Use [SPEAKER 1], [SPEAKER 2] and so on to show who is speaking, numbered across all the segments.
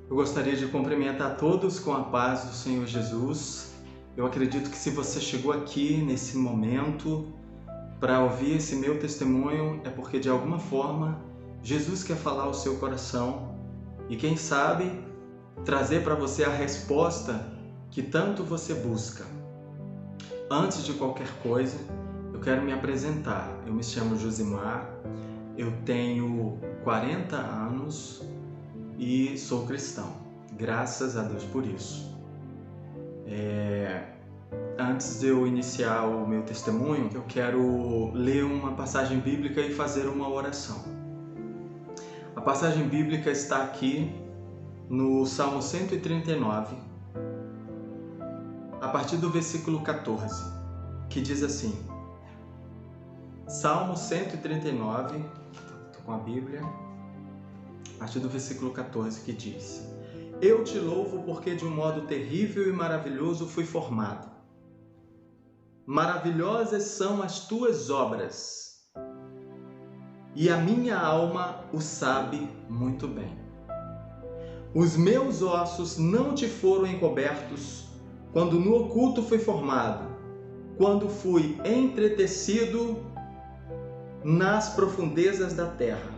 [SPEAKER 1] Eu gostaria de cumprimentar todos com a paz do Senhor Jesus. Eu acredito que se você chegou aqui nesse momento para ouvir esse meu testemunho, é porque de alguma forma Jesus quer falar ao seu coração e quem sabe trazer para você a resposta que tanto você busca. Antes de qualquer coisa, eu quero me apresentar. Eu me chamo Josimar, eu tenho 40 anos e sou cristão, graças a Deus por isso. Antes de eu iniciar o meu testemunho, eu quero ler uma passagem bíblica e fazer uma oração. A passagem bíblica está aqui no Salmo 139, a partir do versículo 14, que diz assim: Salmo 139, estou com a Bíblia, a partir do versículo 14, que diz: Eu te louvo porque de um modo terrível e maravilhoso fui formado. Maravilhosas são as tuas obras, e a minha alma o sabe muito bem. Os meus ossos não te foram encobertos quando no oculto fui formado, quando fui entretecido nas profundezas da terra.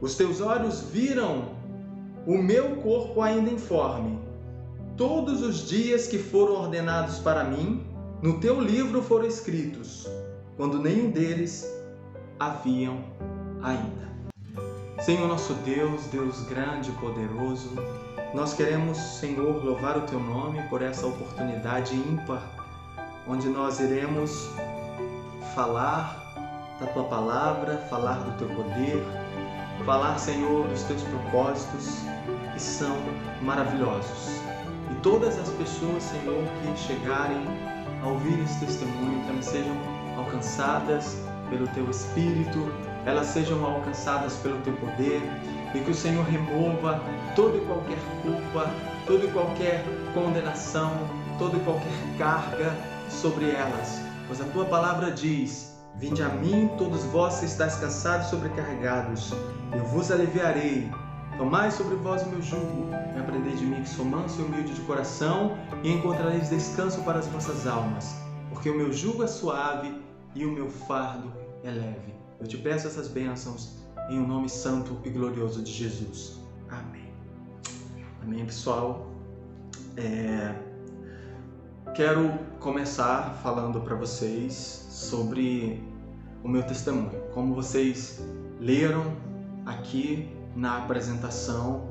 [SPEAKER 1] Os teus olhos viram o meu corpo ainda informe. Todos os dias que foram ordenados para mim, no teu livro foram escritos, quando nenhum deles haviam ainda. Senhor nosso Deus, Deus grande e poderoso, nós queremos, Senhor, louvar o teu nome por essa oportunidade ímpar, onde nós iremos falar da tua palavra, falar do teu poder, falar, Senhor, dos teus propósitos, que são maravilhosos. E todas as pessoas, Senhor, que chegarem a ouvir esse testemunho, que elas sejam alcançadas pelo teu Espírito, elas sejam alcançadas pelo teu poder, e que o Senhor remova toda e qualquer culpa, toda e qualquer condenação, toda e qualquer carga sobre elas. Pois a tua palavra diz: Vinde a mim, todos vós que estáis cansados e sobrecarregados, eu vos aliviarei. Tomai sobre vós o meu jugo, e aprendei de mim que sou manso e humilde de coração, e encontrareis descanso para as vossas almas, porque o meu jugo é suave e o meu fardo é leve. Eu te peço essas bênçãos em o nome santo e glorioso de Jesus. Amém. Amém, pessoal. Quero começar falando para vocês sobre o meu testemunho. Como vocês leram aqui na apresentação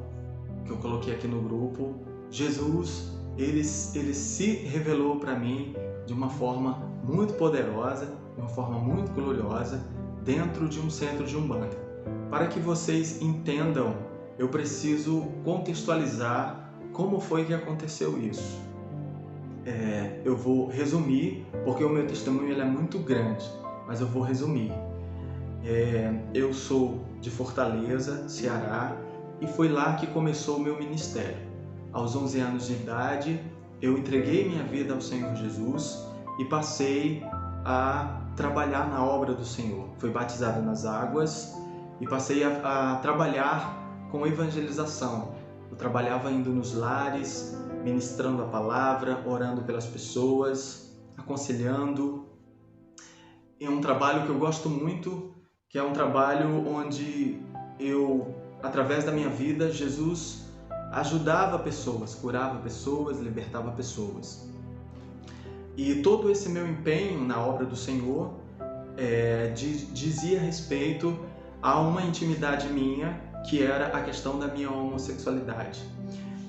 [SPEAKER 1] que eu coloquei aqui no grupo, Jesus, ele se revelou para mim de uma forma muito poderosa, de uma forma muito gloriosa, dentro de um centro de Umbanda. Para que vocês entendam, eu preciso contextualizar como foi que aconteceu isso. Eu vou resumir, porque o meu testemunho ele é muito grande, mas eu vou resumir. Eu sou de Fortaleza, Ceará, e foi lá que começou o meu ministério. Aos 11 anos de idade, eu entreguei minha vida ao Senhor Jesus e passei a trabalhar na obra do Senhor. Fui batizado nas águas e passei a trabalhar com evangelização. Eu trabalhava indo nos lares, ministrando a palavra, orando pelas pessoas, aconselhando. É um trabalho que eu gosto muito, que é um trabalho onde eu, através da minha vida, Jesus ajudava pessoas, curava pessoas, libertava pessoas. E todo esse meu empenho na obra do Senhor dizia respeito a uma intimidade minha, que era a questão da minha homossexualidade.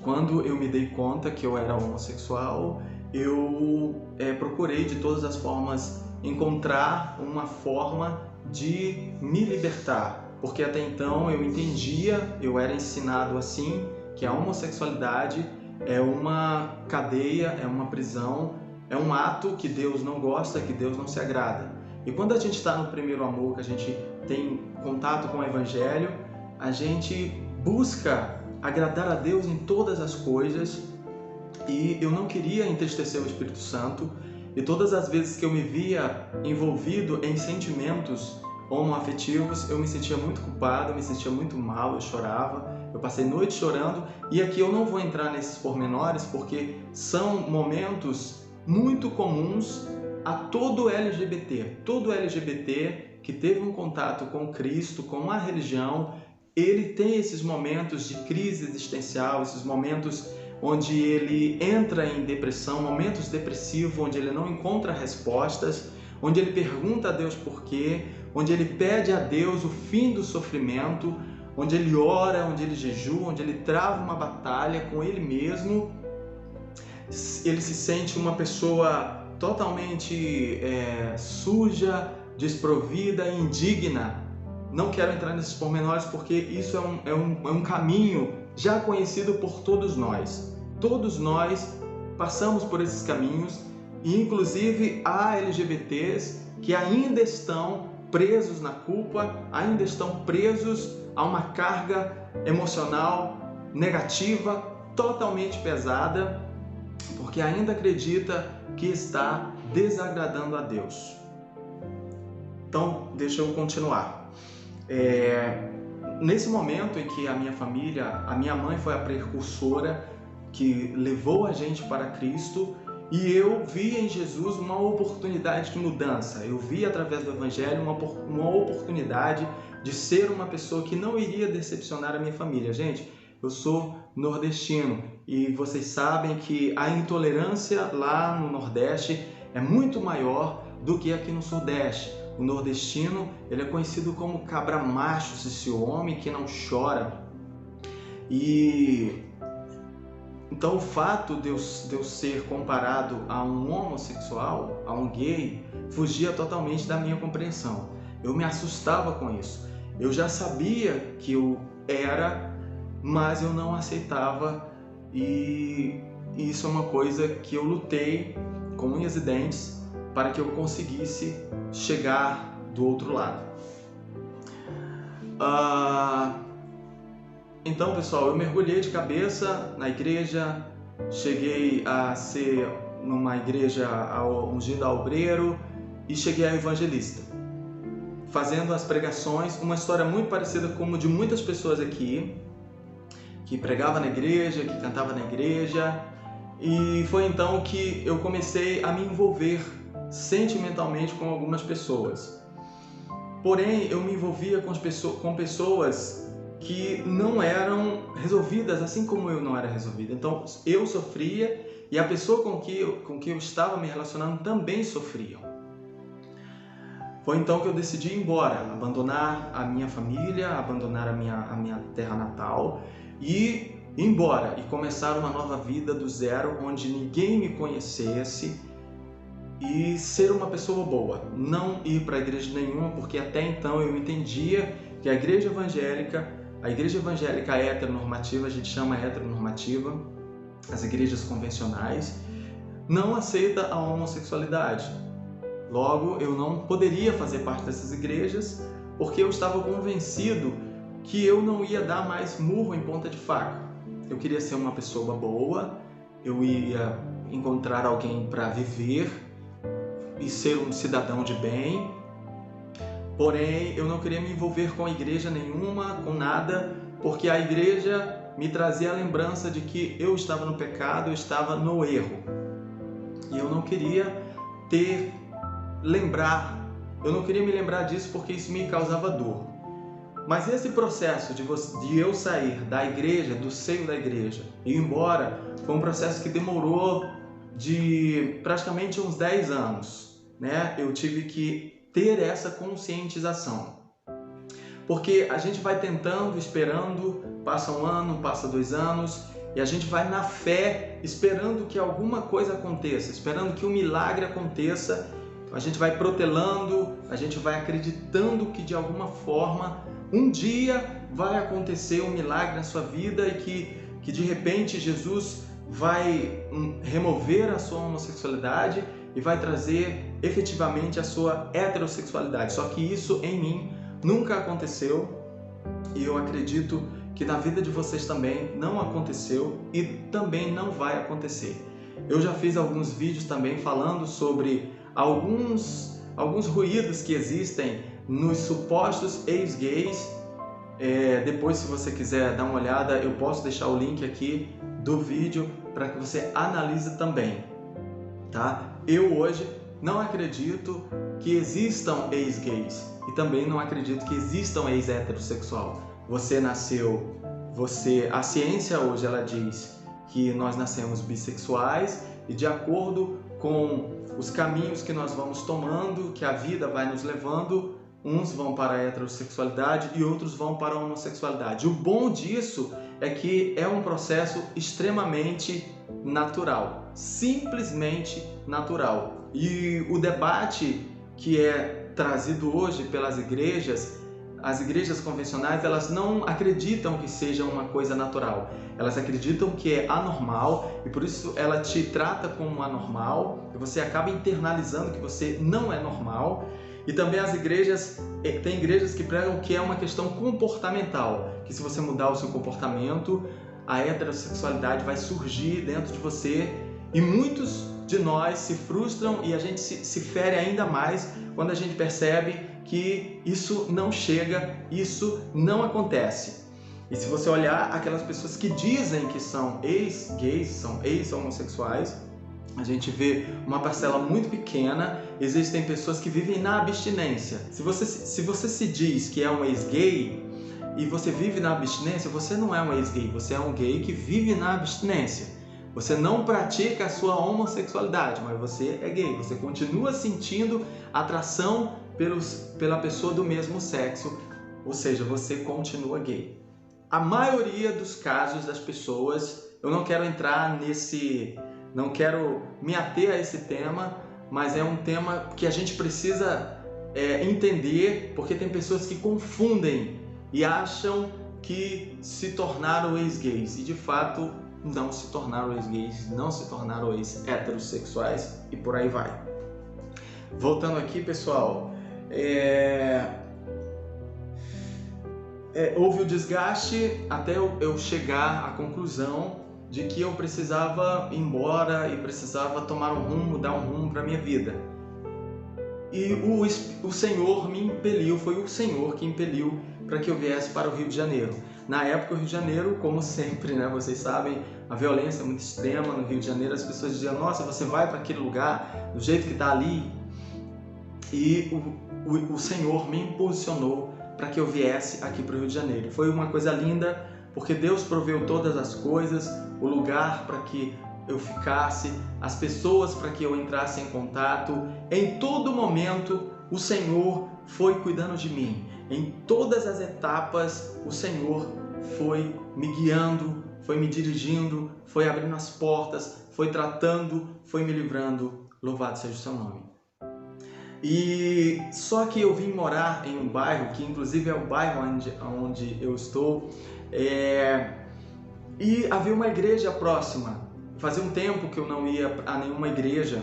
[SPEAKER 1] Quando eu me dei conta que eu era homossexual, eu procurei de todas as formas encontrar uma forma de me libertar, porque até então eu entendia, eu era ensinado assim, que a homossexualidade é uma cadeia, é uma prisão, é um ato que Deus não gosta, que Deus não se agrada. E quando a gente está no primeiro amor, que a gente tem contato com o Evangelho, a gente busca agradar a Deus em todas as coisas, e eu não queria entristecer o Espírito Santo, e todas as vezes que eu me via envolvido em sentimentos homoafetivos, eu me sentia muito culpado, eu me sentia muito mal, eu chorava, eu passei noite chorando, e aqui eu não vou entrar nesses pormenores porque são momentos muito comuns a todo LGBT que teve um contato com Cristo, com a religião. Ele tem esses momentos de crise existencial, esses momentos onde ele entra em depressão, momentos depressivos, onde ele não encontra respostas, onde ele pergunta a Deus por quê, onde ele pede a Deus o fim do sofrimento, onde ele ora, onde ele jejua, onde ele trava uma batalha com ele mesmo. Ele se sente uma pessoa totalmente suja, desprovida, indigna. Não quero entrar nesses pormenores porque isso é um caminho já conhecido por todos nós. Todos nós passamos por esses caminhos e inclusive há LGBTs que ainda estão presos na culpa, ainda estão presos a uma carga emocional negativa, totalmente pesada, porque ainda acredita que está desagradando a Deus. Então, deixa eu continuar. Nesse momento em que a minha família, a minha mãe foi a precursora que levou a gente para Cristo, e eu vi em Jesus uma oportunidade de mudança. Eu vi através do Evangelho uma oportunidade de ser uma pessoa que não iria decepcionar a minha família. Gente, eu sou nordestino e vocês sabem que a intolerância lá no Nordeste é muito maior do que aqui no Sudeste. O nordestino, ele é conhecido como cabra macho, esse homem que não chora. Então o fato de eu ser comparado a um homossexual, a um gay, fugia totalmente da minha compreensão. Eu me assustava com isso. Eu já sabia que eu era, mas eu não aceitava, e isso é uma coisa que eu lutei com unhas e dentes para que eu conseguisse chegar do outro lado. Então, pessoal, eu mergulhei de cabeça na igreja, cheguei a ser numa igreja ungida a obreiro e cheguei a evangelista, fazendo as pregações, uma história muito parecida com a de muitas pessoas aqui, que pregava na igreja, que cantava na igreja, e foi então que eu comecei a me envolver sentimentalmente com algumas pessoas. Porém, eu me envolvia com pessoas que não eram resolvidas, assim como eu não era resolvido. Então, eu sofria e a pessoa com que eu estava me relacionando também sofriam. Foi então que eu decidi ir embora, abandonar a minha família, abandonar a minha terra natal e ir embora e começar uma nova vida do zero, onde ninguém me conhecesse, e ser uma pessoa boa. Não ir para a igreja nenhuma, porque até então eu entendia que a igreja evangélica heteronormativa, a gente chama heteronormativa, as igrejas convencionais, não aceita a homossexualidade. Logo, eu não poderia fazer parte dessas igrejas, porque eu estava convencido que eu não ia dar mais murro em ponta de faca. Eu queria ser uma pessoa boa, eu ia encontrar alguém para viver e ser um cidadão de bem. Porém, eu não queria me envolver com a igreja nenhuma, com nada, porque a igreja me trazia a lembrança de que eu estava no pecado, eu estava no erro. E eu não queria eu não queria me lembrar disso, porque isso me causava dor. Mas esse processo de eu sair da igreja, do seio da igreja, e ir embora, foi um processo que demorou de praticamente uns 10 anos, né? Eu tive que ter essa conscientização. Porque a gente vai tentando, esperando, passa um ano, passa 2 anos, e a gente vai na fé, esperando que alguma coisa aconteça, esperando que um milagre aconteça. A gente vai protelando, a gente vai acreditando que de alguma forma, um dia vai acontecer um milagre na sua vida e que de repente Jesus vai remover a sua homossexualidade e vai trazer efetivamente a sua heterossexualidade. Só que isso em mim nunca aconteceu, e eu acredito que na vida de vocês também não aconteceu e também não vai acontecer. Eu já fiz alguns vídeos também falando sobre alguns ruídos que existem nos supostos ex-gays. Depois, se você quiser dar uma olhada, eu posso deixar o link aqui do vídeo para que você analise também, tá? Eu hoje não acredito que existam ex-gays e também não acredito que existam ex-heterossexual. A ciência hoje ela diz que nós nascemos bissexuais e de acordo com os caminhos que nós vamos tomando, que a vida vai nos levando, uns vão para a heterossexualidade e outros vão para a homossexualidade. O bom disso é que é um processo extremamente natural, simplesmente natural. E o debate que é trazido hoje pelas igrejas, as igrejas convencionais, elas não acreditam que seja uma coisa natural. Elas acreditam que é anormal e por isso ela te trata como anormal e você acaba internalizando que você não é normal. E também tem igrejas que pregam que é uma questão comportamental, que se você mudar o seu comportamento, a heterossexualidade vai surgir dentro de você e muitos de nós se frustram e a gente se fere ainda mais quando a gente percebe que isso não chega, isso não acontece. E se você olhar aquelas pessoas que dizem que são ex-gays, são ex-homossexuais, a gente vê uma parcela muito pequena. Existem pessoas que vivem na abstinência. Se você se diz que é um ex-gay e você vive na abstinência, você não é um ex-gay, você é um gay que vive na abstinência. Você não pratica a sua homossexualidade, mas você é gay. Você continua sentindo atração pela pessoa do mesmo sexo, ou seja, você continua gay. A maioria dos casos das pessoas, eu não quero entrar não quero me ater a esse tema, mas é um tema que a gente precisa entender, porque tem pessoas que confundem e acham que se tornaram ex-gays e de fato não se tornaram ex-gays, não se tornaram ex-heterossexuais e por aí vai. Voltando aqui, pessoal, houve o desgaste até eu chegar à conclusão de que eu precisava ir embora e precisava tomar um rumo, dar um rumo para a minha vida. E o Senhor me impeliu, foi o Senhor que impeliu para que eu viesse para o Rio de Janeiro. Na época, o Rio de Janeiro, como sempre, né, vocês sabem, a violência é muito extrema no Rio de Janeiro. As pessoas diziam, nossa, você vai para aquele lugar do jeito que está ali. E o Senhor me impulsionou para que eu viesse aqui para o Rio de Janeiro. Foi uma coisa linda, porque Deus proveu todas as coisas, o lugar para que eu ficasse, as pessoas para que eu entrasse em contato. Em todo momento, o Senhor foi cuidando de mim. Em todas as etapas, o Senhor foi me guiando, foi me dirigindo, foi abrindo as portas, foi tratando, foi me livrando. Louvado seja o seu nome. E só que eu vim morar em um bairro, que inclusive é o bairro onde eu estou, e havia uma igreja próxima. Fazia um tempo que eu não ia a nenhuma igreja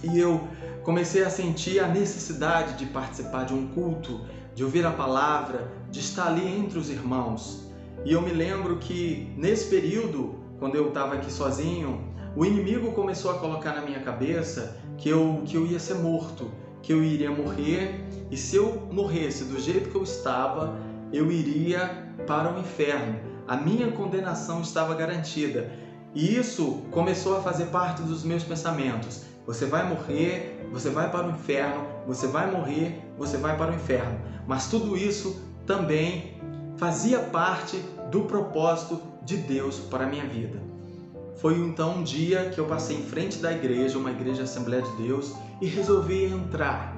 [SPEAKER 1] e eu comecei a sentir a necessidade de participar de um culto, de ouvir a palavra, de estar ali entre os irmãos. E eu me lembro que nesse período, quando eu estava aqui sozinho, o inimigo começou a colocar na minha cabeça que eu ia ser morto, que eu iria morrer, e se eu morresse do jeito que eu estava, eu iria para o inferno. A minha condenação estava garantida. E isso começou a fazer parte dos meus pensamentos. Você vai morrer, você vai para o inferno, você vai morrer, você vai para o inferno. Mas tudo isso também fazia parte do propósito de Deus para a minha vida. Foi então um dia que eu passei em frente da igreja, uma igreja Assembleia de Deus, e resolvi entrar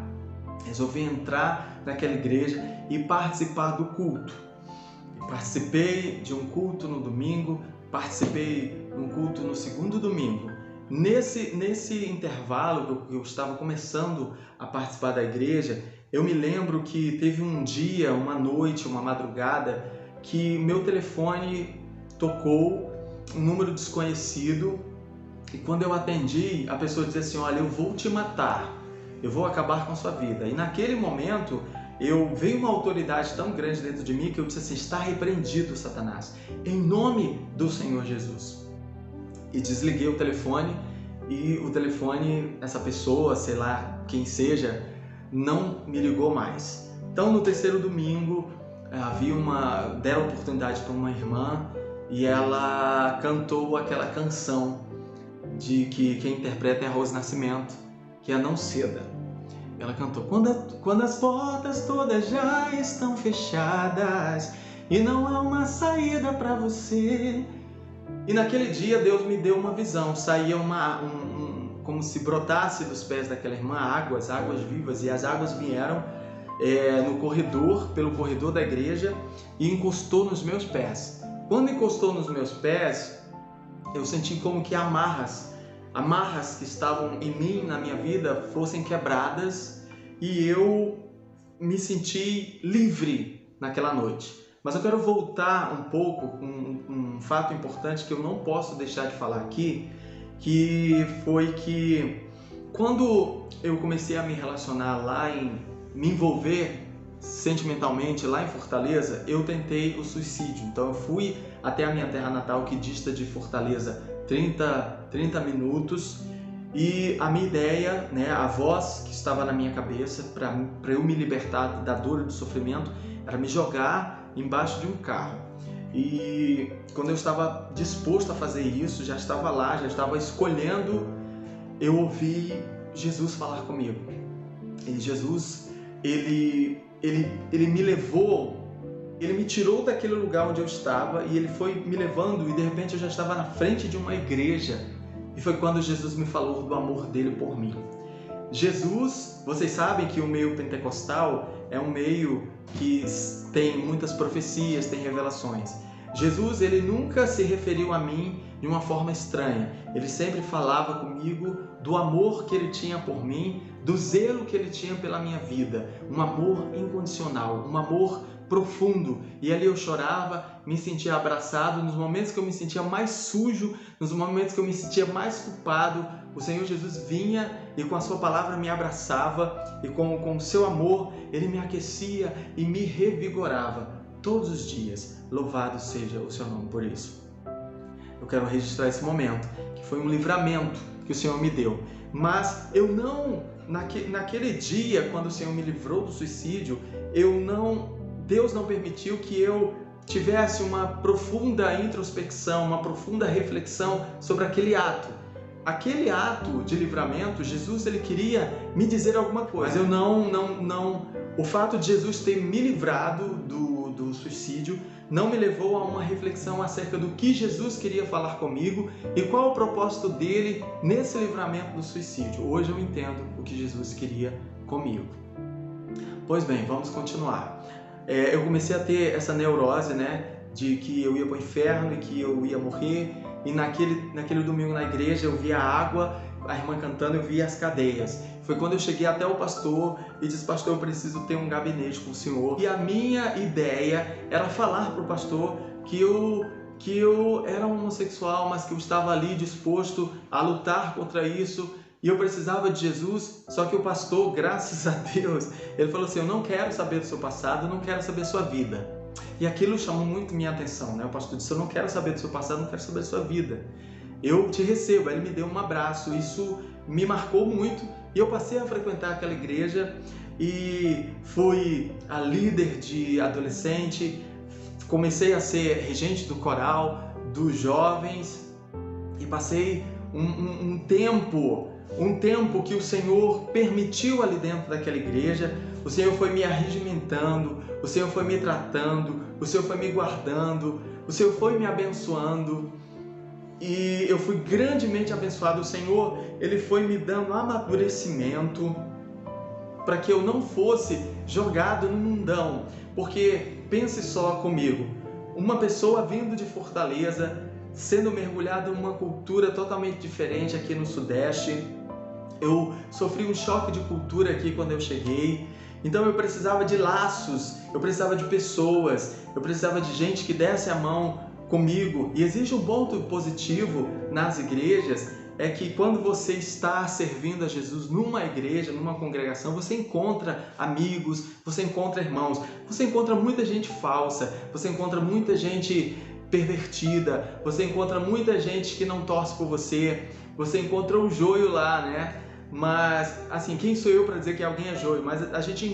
[SPEAKER 1] naquela igreja e participar do culto. Participei de um culto no domingo, participei de um culto no segundo domingo. Nesse intervalo que eu estava começando a participar da igreja, eu me lembro que teve um dia, uma noite, uma madrugada, que meu telefone tocou, um número desconhecido, e quando eu atendi, a pessoa dizia assim, olha, eu vou te matar, eu vou acabar com a sua vida. E naquele momento, veio uma autoridade tão grande dentro de mim que eu disse assim, está repreendido, Satanás, em nome do Senhor Jesus. e desliguei o telefone, e o telefone, essa pessoa, sei lá quem seja, não me ligou mais. Então no terceiro domingo deram oportunidade para uma irmã e ela cantou aquela canção de que quem interpreta é a Rose Nascimento, que é Não Ceda. Ela cantou: quando as portas todas já estão fechadas e não há uma saída para você. E naquele dia Deus me deu uma visão, saía como se brotasse dos pés daquela irmã águas vivas, e as águas vieram pelo corredor da igreja e encostou nos meus pés. Quando encostou nos meus pés, eu senti como que amarras que estavam em mim, na minha vida, fossem quebradas, e eu me senti livre naquela noite. Mas eu quero voltar um pouco com um fato importante que eu não posso deixar de falar aqui, que foi que quando eu comecei a me relacionar me envolver sentimentalmente lá em Fortaleza, eu tentei o suicídio. Então eu fui até a minha terra natal, que dista de Fortaleza 30 minutos, e a minha ideia, a voz que estava na minha cabeça para eu me libertar da dor e do sofrimento, era me jogar embaixo de um carro. E quando eu estava disposto a fazer isso, já estava lá, já estava escolhendo, eu ouvi Jesus falar comigo. E Jesus, ele me levou, ele me tirou daquele lugar onde eu estava e ele foi me levando, e de repente eu já estava na frente de uma igreja, e foi quando Jesus me falou do amor dele por mim. Jesus, vocês sabem que o meio pentecostal é um meio que tem muitas profecias, tem revelações. Jesus, ele nunca se referiu a mim de uma forma estranha. Ele sempre falava comigo do amor que ele tinha por mim, do zelo que ele tinha pela minha vida, um amor incondicional, um amor profundo. E ali eu chorava, me sentia abraçado. Nos momentos que eu me sentia mais sujo, nos momentos que eu me sentia mais culpado, o Senhor Jesus vinha e com a sua palavra me abraçava, e com o seu amor ele me aquecia e me revigorava todos os dias. Louvado seja o seu nome por isso. Eu quero registrar esse momento, que foi um livramento que o Senhor me deu. Mas eu não, naquele dia, quando o Senhor me livrou do suicídio, Deus não permitiu que eu tivesse uma profunda introspecção, uma profunda reflexão sobre aquele ato. Aquele ato de livramento, Jesus, ele queria me dizer alguma coisa. Mas o fato de Jesus ter me livrado do suicídio não me levou a uma reflexão acerca do que Jesus queria falar comigo e qual o propósito dele nesse livramento do suicídio. Hoje eu entendo o que Jesus queria comigo. Pois bem, vamos continuar. Eu comecei a ter essa neurose, de que eu ia para o inferno e que eu ia morrer. E naquele domingo na igreja eu via a água, a irmã cantando, eu via as cadeias. Foi quando eu cheguei até o pastor e disse: pastor, eu preciso ter um gabinete com o senhor. E a minha ideia era falar para o pastor que eu era homossexual, mas que eu estava ali disposto a lutar contra isso. E eu precisava de Jesus. Só que o pastor, graças a Deus, ele falou assim: eu não quero saber do seu passado, eu não quero saber da sua vida. E aquilo chamou muito minha atenção, O pastor disse: eu não quero saber do seu passado, não quero saber da sua vida. Eu te recebo. Aí ele me deu um abraço. Isso me marcou muito. E eu passei a frequentar aquela igreja e fui a líder de adolescente. Comecei a ser regente do coral, dos jovens. E passei um tempo que o Senhor permitiu ali dentro daquela igreja. O Senhor foi me arregimentando, o Senhor foi me tratando, o Senhor foi me guardando, o Senhor foi me abençoando, e eu fui grandemente abençoado. O Senhor, ele foi me dando amadurecimento para que eu não fosse jogado no mundão. Porque pense só comigo, uma pessoa vindo de Fortaleza, sendo mergulhada numa cultura totalmente diferente aqui no Sudeste. Eu sofri um choque de cultura aqui quando eu cheguei. Então eu precisava de laços, eu precisava de pessoas, eu precisava de gente que desse a mão comigo. E existe um ponto positivo nas igrejas, é que quando você está servindo a Jesus numa igreja, numa congregação, você encontra amigos, você encontra irmãos, você encontra muita gente falsa, você encontra muita gente pervertida, você encontra muita gente que não torce por você, você encontra o joio lá, né? Mas, assim, quem sou eu para dizer que alguém é joio? Mas a gente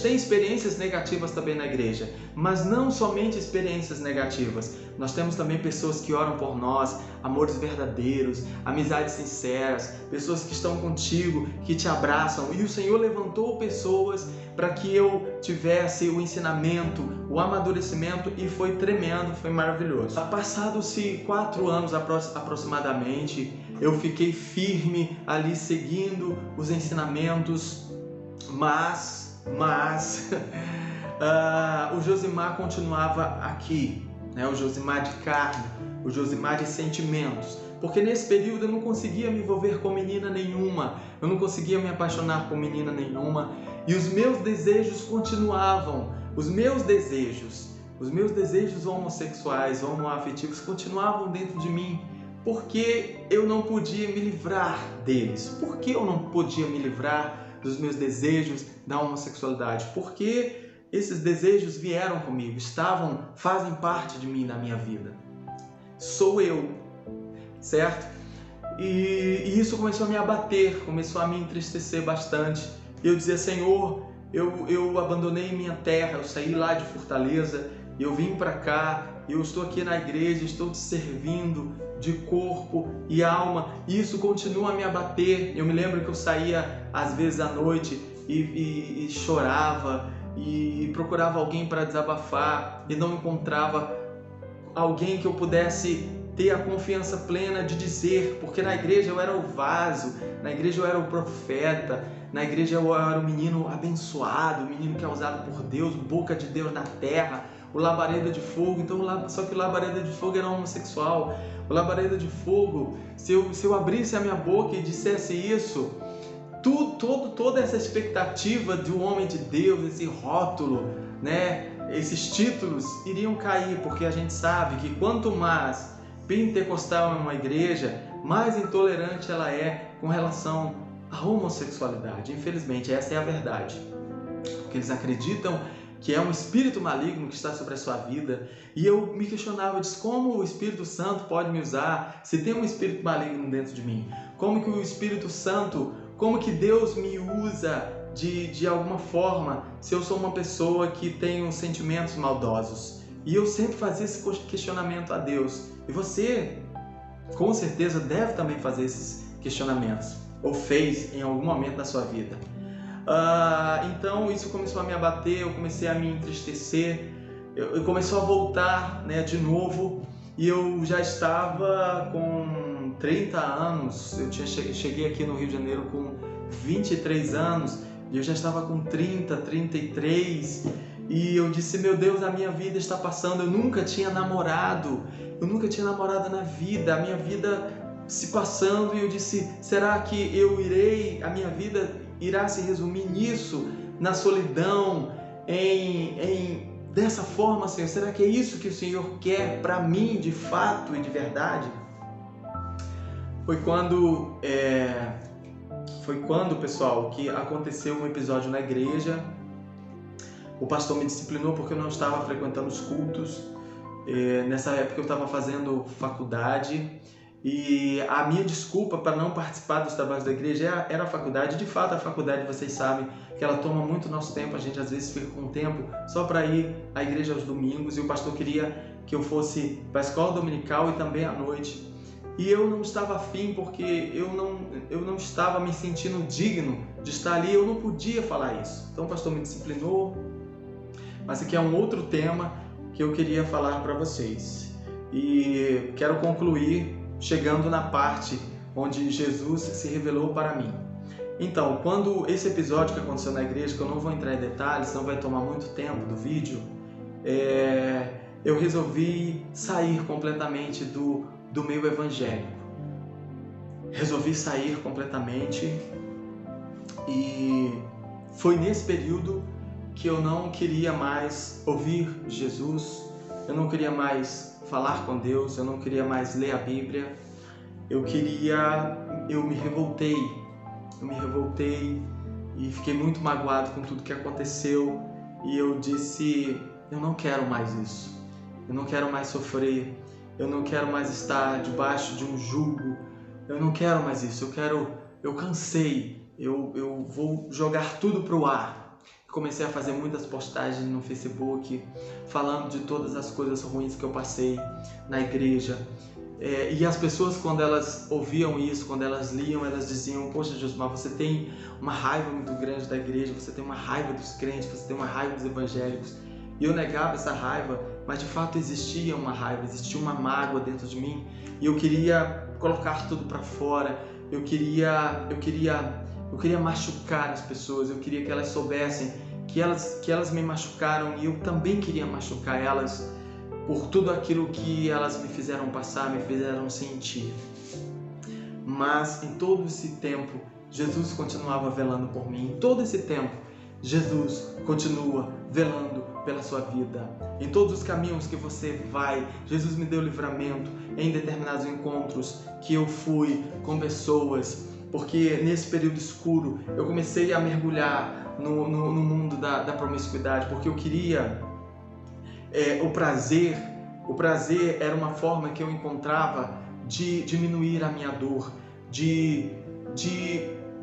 [SPEAKER 1] tem experiências negativas também na igreja, mas não somente experiências negativas. Nós temos também pessoas que oram por nós, amores verdadeiros, amizades sinceras, pessoas que estão contigo, que te abraçam. E o Senhor levantou pessoas para que eu tivesse o ensinamento, o amadurecimento, e foi tremendo, foi maravilhoso. Passados-se 4 anos aproximadamente, eu fiquei firme ali seguindo os ensinamentos, mas o Josimar continuava aqui, né? O Josimar de carne, o Josimar de sentimentos, porque nesse período eu não conseguia me envolver com menina nenhuma, eu não conseguia me apaixonar por menina nenhuma, e os meus desejos continuavam, os meus desejos homossexuais, homoafetivos continuavam dentro de mim, porque eu não podia me livrar deles. Por que eu não podia me livrar dos meus desejos da homossexualidade? Porque esses desejos vieram comigo, fazem parte de mim, da minha vida. Sou eu, certo? E isso começou a me abater, começou a me entristecer bastante. Eu dizia: Senhor, eu abandonei minha terra, eu saí lá de Fortaleza, eu vim para cá, eu estou aqui na igreja, estou te servindo de corpo e alma, e isso continua a me abater. Eu me lembro que eu saía às vezes à noite e chorava e procurava alguém para desabafar e não encontrava alguém que eu pudesse ter a confiança plena de dizer, porque na igreja eu era o vaso, na igreja eu era o profeta, na igreja eu era o menino abençoado, o menino que é usado por Deus, boca de Deus na terra, o labareda de fogo. Então, só que o labareda de fogo era homossexual. O labareda de fogo, se eu abrisse a minha boca e dissesse isso, toda essa expectativa de um homem de Deus, esse rótulo, né, esses títulos iriam cair, porque a gente sabe que quanto mais pentecostal é uma igreja, mais intolerante ela é com relação à homossexualidade. Infelizmente, essa é a verdade, porque eles acreditam que é um espírito maligno que está sobre a sua vida. E eu me questionava, eu disse: como o Espírito Santo pode me usar se tem um espírito maligno dentro de mim? Como que o Espírito Santo, como que Deus me usa de alguma forma se eu sou uma pessoa que tem sentimentos maldosos? E eu sempre fazia esse questionamento a Deus. E você, com certeza, deve também fazer esses questionamentos, ou fez em algum momento da sua vida. Então isso começou a me abater, eu comecei a me entristecer, eu começou a voltar, né, de novo, e eu já estava com 30 anos, cheguei aqui no Rio de Janeiro com 23 anos, e eu já estava com 30, 33, e eu disse: meu Deus, a minha vida está passando. Eu nunca tinha namorado na vida, a minha vida se passando, e eu disse: será que a minha vida irá se resumir nisso, na solidão, dessa forma, Senhor? Será que é isso que o Senhor quer para mim de fato e de verdade? Foi quando, pessoal, que aconteceu um episódio na igreja. O pastor me disciplinou porque eu não estava frequentando os cultos. Nessa época eu estava fazendo faculdade, e a minha desculpa para não participar dos trabalhos da igreja era a faculdade. De fato, a faculdade, vocês sabem que ela toma muito nosso tempo, a gente às vezes fica com tempo só para ir à igreja aos domingos, e o pastor queria que eu fosse para a escola dominical e também à noite. E eu não estava afim, porque eu não estava me sentindo digno de estar ali, eu não podia falar isso. Então o pastor me disciplinou, mas aqui é um outro tema que eu queria falar para vocês. E quero concluir chegando na parte onde Jesus se revelou para mim. Então, quando esse episódio que aconteceu na igreja, que eu não vou entrar em detalhes, não vai tomar muito tempo do vídeo, eu resolvi sair completamente do meio evangélico. Resolvi sair completamente, e foi nesse período que eu não queria mais ouvir Jesus, eu não queria mais falar com Deus, eu não queria mais ler a Bíblia. Eu me revoltei e fiquei muito magoado com tudo que aconteceu, e eu disse: eu não quero mais isso. eu não quero mais sofrer, eu não quero mais estar debaixo de um jugo, eu não quero mais isso, eu cansei, eu vou jogar tudo pro ar. Comecei a fazer muitas postagens no Facebook, falando de todas as coisas ruins que eu passei na igreja. E as pessoas, quando elas ouviam isso, quando elas liam, elas diziam: poxa, Josmar, você tem uma raiva muito grande da igreja, você tem uma raiva dos crentes, você tem uma raiva dos evangélicos. E eu negava essa raiva, mas de fato existia uma raiva, existia uma mágoa dentro de mim, e eu queria colocar tudo para fora. Eu queria machucar as pessoas, eu queria que elas soubessem que elas me machucaram, e eu também queria machucar elas por tudo aquilo que elas me fizeram passar, me fizeram sentir. Mas em todo esse tempo, Jesus continuava velando por mim. Em todo esse tempo, Jesus continua velando pela sua vida. Em todos os caminhos que você vai, Jesus me deu livramento em determinados encontros que eu fui com pessoas, porque nesse período escuro eu comecei a mergulhar no mundo da promiscuidade, porque eu queria o prazer era uma forma que eu encontrava de diminuir a minha dor, de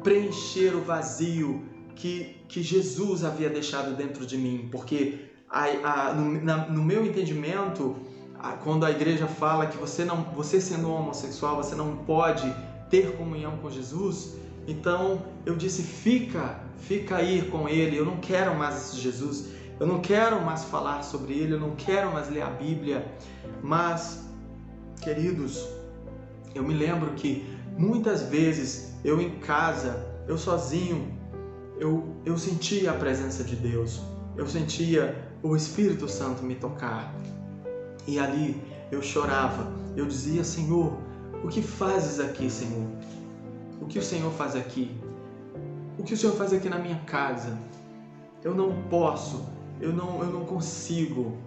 [SPEAKER 1] preencher o vazio que Jesus havia deixado dentro de mim, porque no meu entendimento, quando a igreja fala que você sendo homossexual, você não pode ter comunhão com Jesus, então eu disse: fica aí com ele, eu não quero mais esse Jesus, eu não quero mais falar sobre ele, eu não quero mais ler a Bíblia. Mas, queridos, eu me lembro que muitas vezes eu em casa, eu sozinho, eu sentia a presença de Deus, eu sentia o Espírito Santo me tocar, e ali eu chorava, eu dizia: Senhor, o que fazes aqui, Senhor? O que o Senhor faz aqui? O que o Senhor faz aqui na minha casa? Eu não posso, eu não consigo.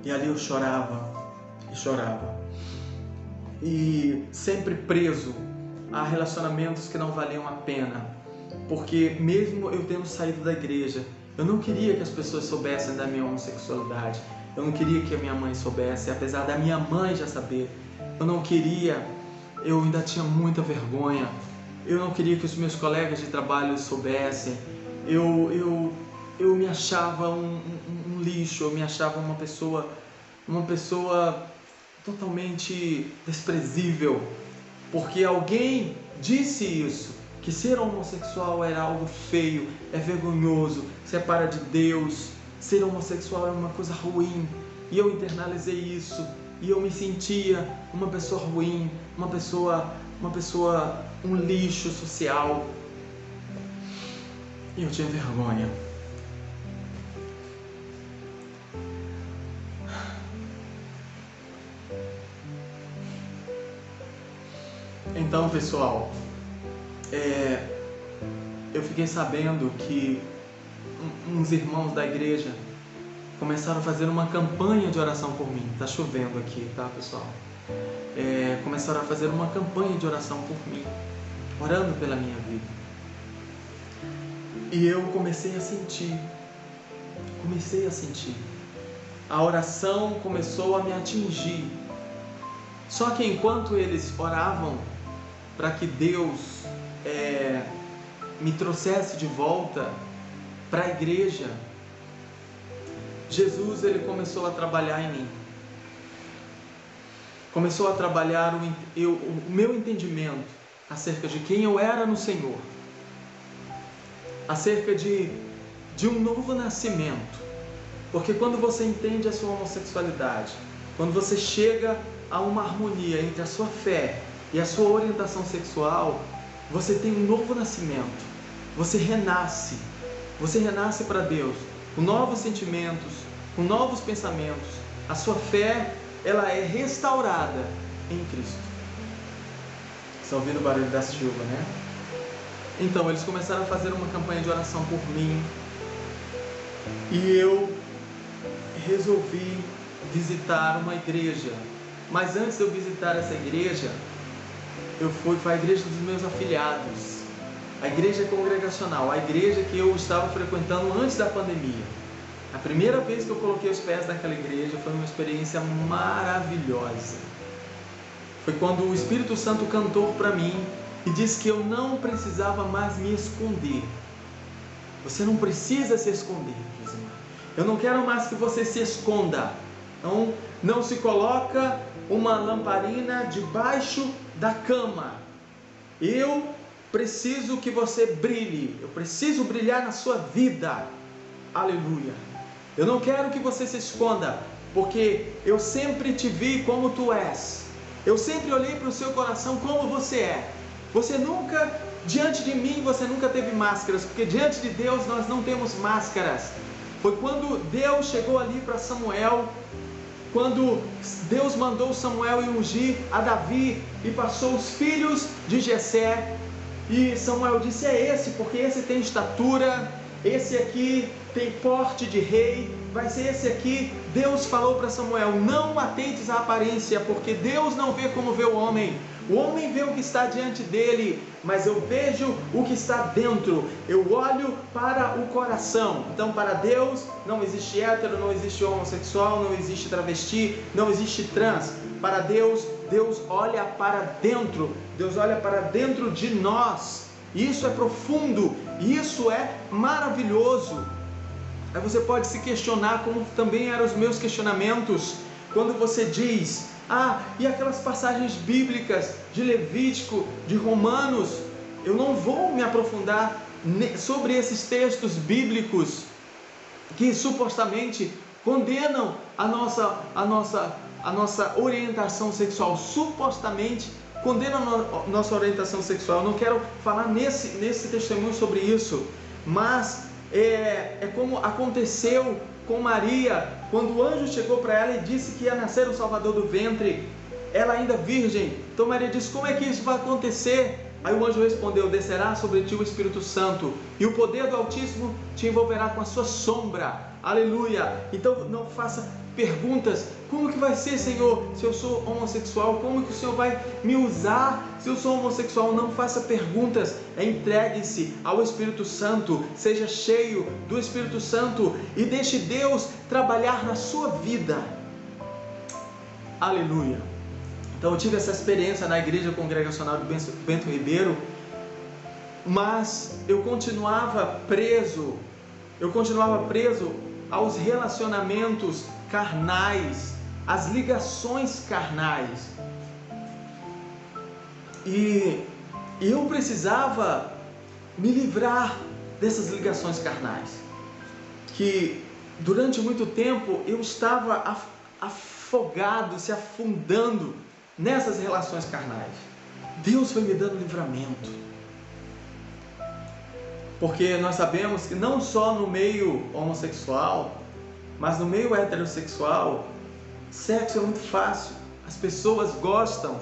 [SPEAKER 1] E ali eu chorava e chorava, e sempre preso a relacionamentos que não valiam a pena, porque mesmo eu tendo saído da igreja, eu não queria que as pessoas soubessem da minha homossexualidade, eu não queria que a minha mãe soubesse, apesar da minha mãe já saber, eu não queria, eu ainda tinha muita vergonha, eu não queria que os meus colegas de trabalho soubessem, eu me achava um lixo, eu me achava uma pessoa totalmente desprezível, porque alguém disse isso, que ser homossexual era algo feio, é vergonhoso, separa de Deus, ser homossexual é uma coisa ruim, e eu internalizei isso, e eu me sentia uma pessoa ruim, um lixo social, e eu tinha vergonha. Então, pessoal, eu fiquei sabendo que uns irmãos da igreja começaram a fazer uma campanha de oração por mim. Tá chovendo aqui, tá, pessoal? Começaram a fazer uma campanha de oração por mim, orando pela minha vida. E eu comecei a sentir. A oração começou a me atingir. Só que enquanto eles oravam para que Deus me trouxesse de volta para a igreja, Jesus, ele começou a trabalhar em mim. Começou a trabalhar o meu entendimento acerca de quem eu era no Senhor, acerca de um novo nascimento. Porque quando você entende a sua homossexualidade, quando você chega a uma harmonia entre a sua fé e a sua orientação sexual, você tem um novo nascimento, você renasce para Deus, com novos sentimentos, com novos pensamentos, a sua fé, ela é restaurada em Cristo. Estão ouvindo o barulho da chuva, né? Então, eles começaram a fazer uma campanha de oração por mim, e eu resolvi visitar uma igreja. Mas antes de eu visitar essa igreja, eu fui para a igreja dos meus afiliados, a igreja congregacional, a igreja que eu estava frequentando antes da pandemia, A primeira vez que eu coloquei os pés naquela igreja foi uma experiência maravilhosa. Foi quando o Espírito Santo cantou para mim e disse que eu não precisava mais me esconder. Você não precisa se esconder, meus irmãos. Eu não quero mais que você se esconda. Não se coloca uma lamparina debaixo da cama. Eu preciso que você brilhe. Eu preciso brilhar na sua vida. Aleluia. Eu não quero que você se esconda, porque eu sempre te vi como tu és. Eu sempre olhei para o seu coração como você é. Você nunca, diante de mim, você nunca teve máscaras, porque diante de Deus nós não temos máscaras. Foi quando Deus chegou ali para Samuel, quando Deus mandou Samuel ir ungir a Davi e passou os filhos de Jessé. E Samuel disse: é esse, porque esse tem estatura, esse aqui tem porte de rei, vai ser esse aqui. Deus falou para Samuel: não atentes à aparência, porque Deus não vê como vê o homem. O homem vê o que está diante dele, mas eu vejo o que está dentro. Eu olho para o coração. Então, para Deus não existe hétero, não existe homossexual, não existe travesti, não existe trans. Para Deus, Deus olha para dentro. Deus olha para dentro de nós. Isso é profundo, isso é maravilhoso. Aí você pode se questionar, como também eram os meus questionamentos, quando você diz: e aquelas passagens bíblicas de Levítico, de Romanos? Eu não vou me aprofundar sobre esses textos bíblicos que supostamente condenam a nossa orientação sexual. Supostamente condenam a nossa orientação sexual. Eu não quero falar nesse testemunho sobre isso, mas é como aconteceu com Maria, quando o anjo chegou para ela e disse que ia nascer o Salvador do ventre, ela ainda virgem. Então Maria disse: como é que isso vai acontecer? Aí o anjo respondeu: descerá sobre ti o Espírito Santo, e o poder do Altíssimo te envolverá com a sua sombra. Aleluia! Então não faça perguntas: como que vai ser, Senhor, se eu sou homossexual? Como que o Senhor vai me usar se eu sou homossexual? Não faça perguntas, entregue-se ao Espírito Santo, seja cheio do Espírito Santo e deixe Deus trabalhar na sua vida. Aleluia! Então eu tive essa experiência na igreja congregacional de Bento Ribeiro, mas eu continuava preso aos relacionamentos carnais, às ligações carnais. E eu precisava me livrar dessas ligações carnais, que durante muito tempo eu estava afogado, se afundando nessas relações carnais. Deus foi me dando livramento, porque nós sabemos que não só no meio homossexual, mas no meio heterossexual, sexo é muito fácil. As pessoas gostam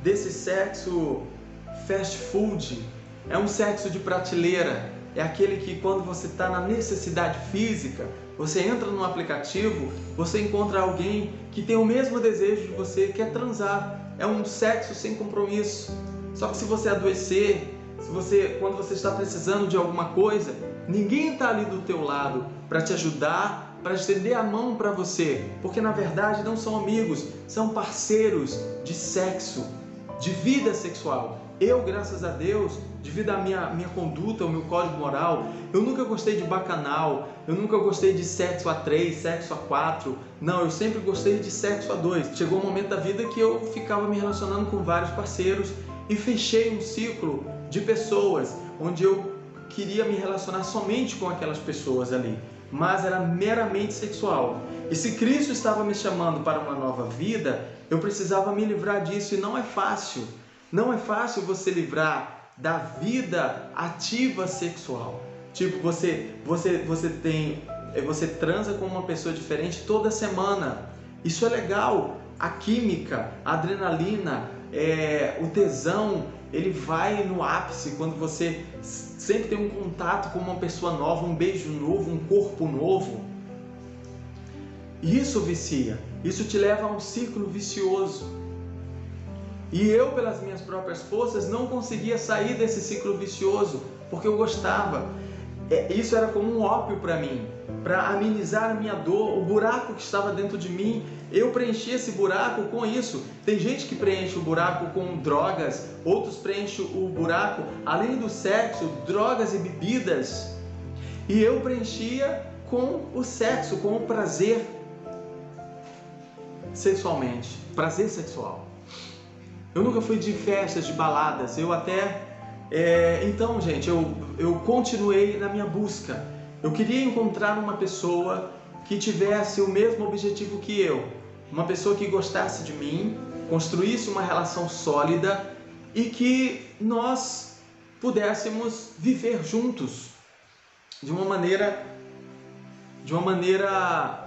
[SPEAKER 1] desse sexo fast food. É um sexo de prateleira. É aquele que, quando você está na necessidade física, você entra no aplicativo, você encontra alguém que tem o mesmo desejo de você, quer transar. É um sexo sem compromisso. Só que se você adoecer, quando você está precisando de alguma coisa, ninguém está ali do teu lado para te ajudar, para estender a mão para você, porque na verdade não são amigos, são parceiros de sexo, de vida sexual. Eu, graças a Deus, devido à minha conduta, ao meu código moral, eu nunca gostei de bacanal, eu nunca gostei de sexo a 3, sexo a 4, não, eu sempre gostei de sexo a 2. Chegou um momento da vida que eu ficava me relacionando com vários parceiros e fechei um ciclo de pessoas, onde eu queria me relacionar somente com aquelas pessoas ali, mas era meramente sexual. E se Cristo estava me chamando para uma nova vida, eu precisava me livrar disso, e não é fácil. Não é fácil você livrar da vida ativa sexual. Tipo, você transa com uma pessoa diferente toda semana. Isso é legal. A química, a adrenalina, o tesão, ele vai no ápice quando você sempre tem um contato com uma pessoa nova, um beijo novo, um corpo novo. Isso vicia, isso te leva a um círculo vicioso. E eu, pelas minhas próprias forças, não conseguia sair desse ciclo vicioso, porque eu gostava. isso era como um ópio para mim, para amenizar a minha dor, o buraco que estava dentro de mim. Eu preenchi esse buraco com isso. Tem gente que preenche o buraco com drogas, outros preenchem o buraco, além do sexo, drogas e bebidas. E eu preenchia com o sexo, com o prazer sexualmente, prazer sexual. Eu nunca fui de festas, de baladas, eu até... Então, gente, eu continuei na minha busca. Eu queria encontrar uma pessoa que tivesse o mesmo objetivo que eu, uma pessoa que gostasse de mim, construísse uma relação sólida e que nós pudéssemos viver juntos de uma maneira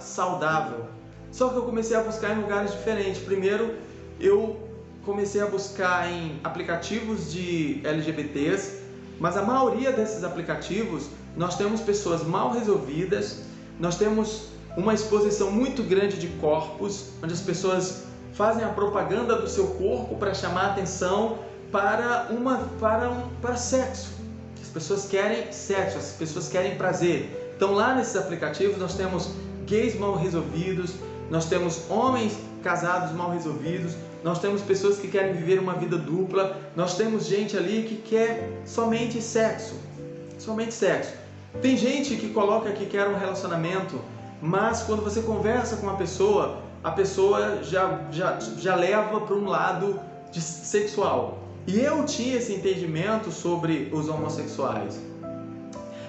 [SPEAKER 1] saudável. Só que eu comecei a buscar em lugares diferentes. Primeiro, eu comecei a buscar em aplicativos de LGBTs, mas a maioria desses aplicativos nós temos pessoas mal resolvidas, nós temos uma exposição muito grande de corpos, onde as pessoas fazem a propaganda do seu corpo para chamar a atenção para sexo. As pessoas querem sexo, as pessoas querem prazer. Então lá nesses aplicativos nós temos gays mal resolvidos, nós temos homens casados mal resolvidos, nós temos pessoas que querem viver uma vida dupla, nós temos gente ali que quer somente sexo, somente sexo. Tem gente que coloca que quer um relacionamento, mas quando você conversa com a pessoa já leva para um lado sexual. E eu tinha esse entendimento sobre os homossexuais,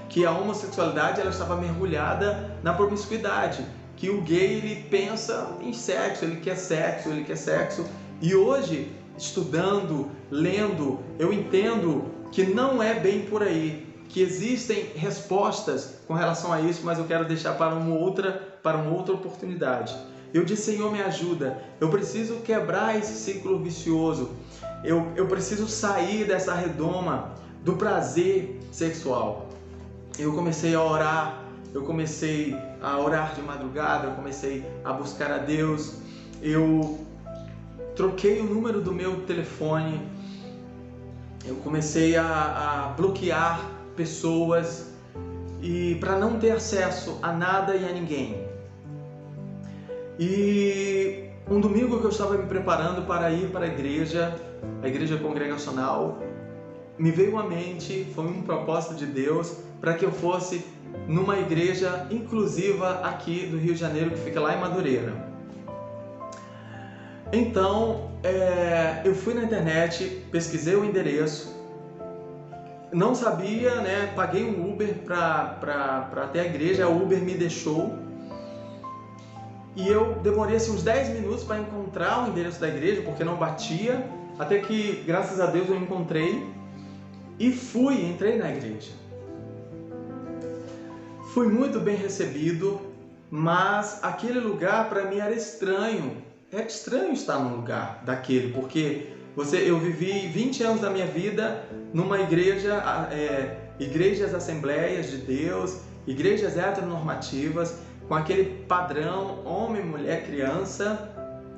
[SPEAKER 1] que a homossexualidade ela estava mergulhada na promiscuidade, que o gay ele pensa em sexo, ele quer sexo, ele quer sexo. E hoje, estudando, lendo, eu entendo que não é bem por aí, que existem respostas com relação a isso, mas eu quero deixar para uma outra oportunidade. Eu disse, Senhor, me ajuda, eu preciso quebrar esse ciclo vicioso, eu preciso sair dessa redoma do prazer sexual. Eu comecei a orar, de madrugada, eu comecei a buscar a Deus, eu troquei o número do meu telefone, eu comecei a bloquear pessoas e para não ter acesso a nada e a ninguém. E um domingo que eu estava me preparando para ir para a igreja congregacional, me veio à mente, foi um propósito de Deus para que eu fosse numa igreja inclusiva aqui do Rio de Janeiro, que fica lá em Madureira. Então, eu fui na internet, pesquisei o endereço, não sabia, né? Paguei um Uber para até a igreja, o Uber me deixou e eu demorei assim, uns 10 minutos para encontrar o endereço da igreja, porque não batia, até que, graças a Deus, eu encontrei e entrei na igreja. Fui muito bem recebido, mas aquele lugar para mim era estranho. É estranho estar num lugar daquele, porque eu vivi 20 anos da minha vida numa igreja, igrejas Assembleias de Deus, igrejas heteronormativas, com aquele padrão homem, mulher, criança,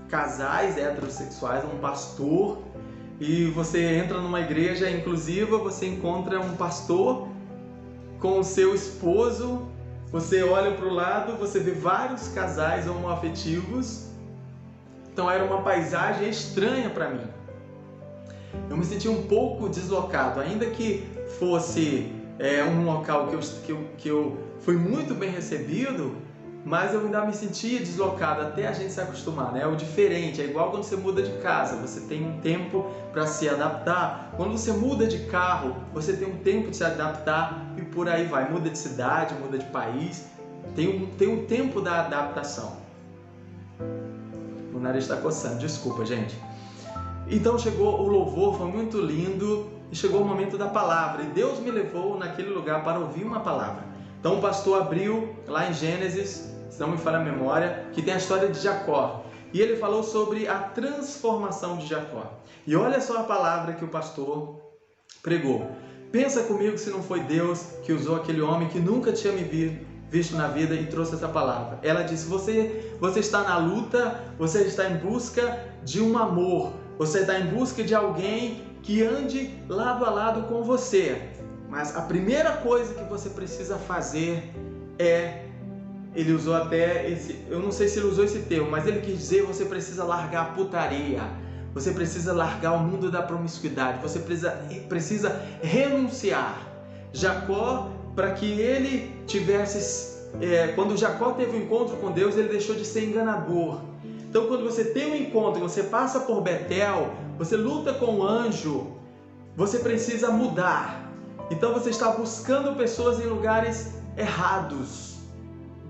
[SPEAKER 1] casais heterossexuais, um pastor, e você entra numa igreja inclusiva, você encontra um pastor com o seu esposo, você olha para o lado, você vê vários casais homoafetivos. Então era uma paisagem estranha para mim. Eu me senti um pouco deslocado, ainda que fosse um local que eu fui muito bem recebido, mas eu ainda me sentia deslocado até a gente se acostumar, né? É o diferente, é igual quando você muda de casa, você tem um tempo para se adaptar. Quando você muda de carro, você tem um tempo de se adaptar e por aí vai. Muda de cidade, muda de país, tem um tempo da adaptação. O nariz está coçando, desculpa, gente. Então chegou o louvor, foi muito lindo e chegou o momento da palavra. E Deus me levou naquele lugar para ouvir uma palavra. Então o pastor abriu lá em Gênesis, se não me falha a memória, que tem a história de Jacó. E ele falou sobre a transformação de Jacó. E olha só a palavra que o pastor pregou. Pensa comigo se não foi Deus que usou aquele homem que nunca tinha me visto na vida e trouxe essa palavra. Ela disse, você está na luta, você está em busca de um amor, você está em busca de alguém que ande lado a lado com você. Mas a primeira coisa que você precisa fazer é... Ele usou até esse... Eu não sei se ele usou esse termo, mas ele quis dizer: você precisa largar a putaria. Você precisa largar o mundo da promiscuidade. Você precisa renunciar. Jacó, para que ele tivesse... quando Jacó teve um encontro com Deus, ele deixou de ser enganador. Então, quando você tem um encontro, você passa por Betel, você luta com o anjo, você precisa mudar. Então, você está buscando pessoas em lugares errados.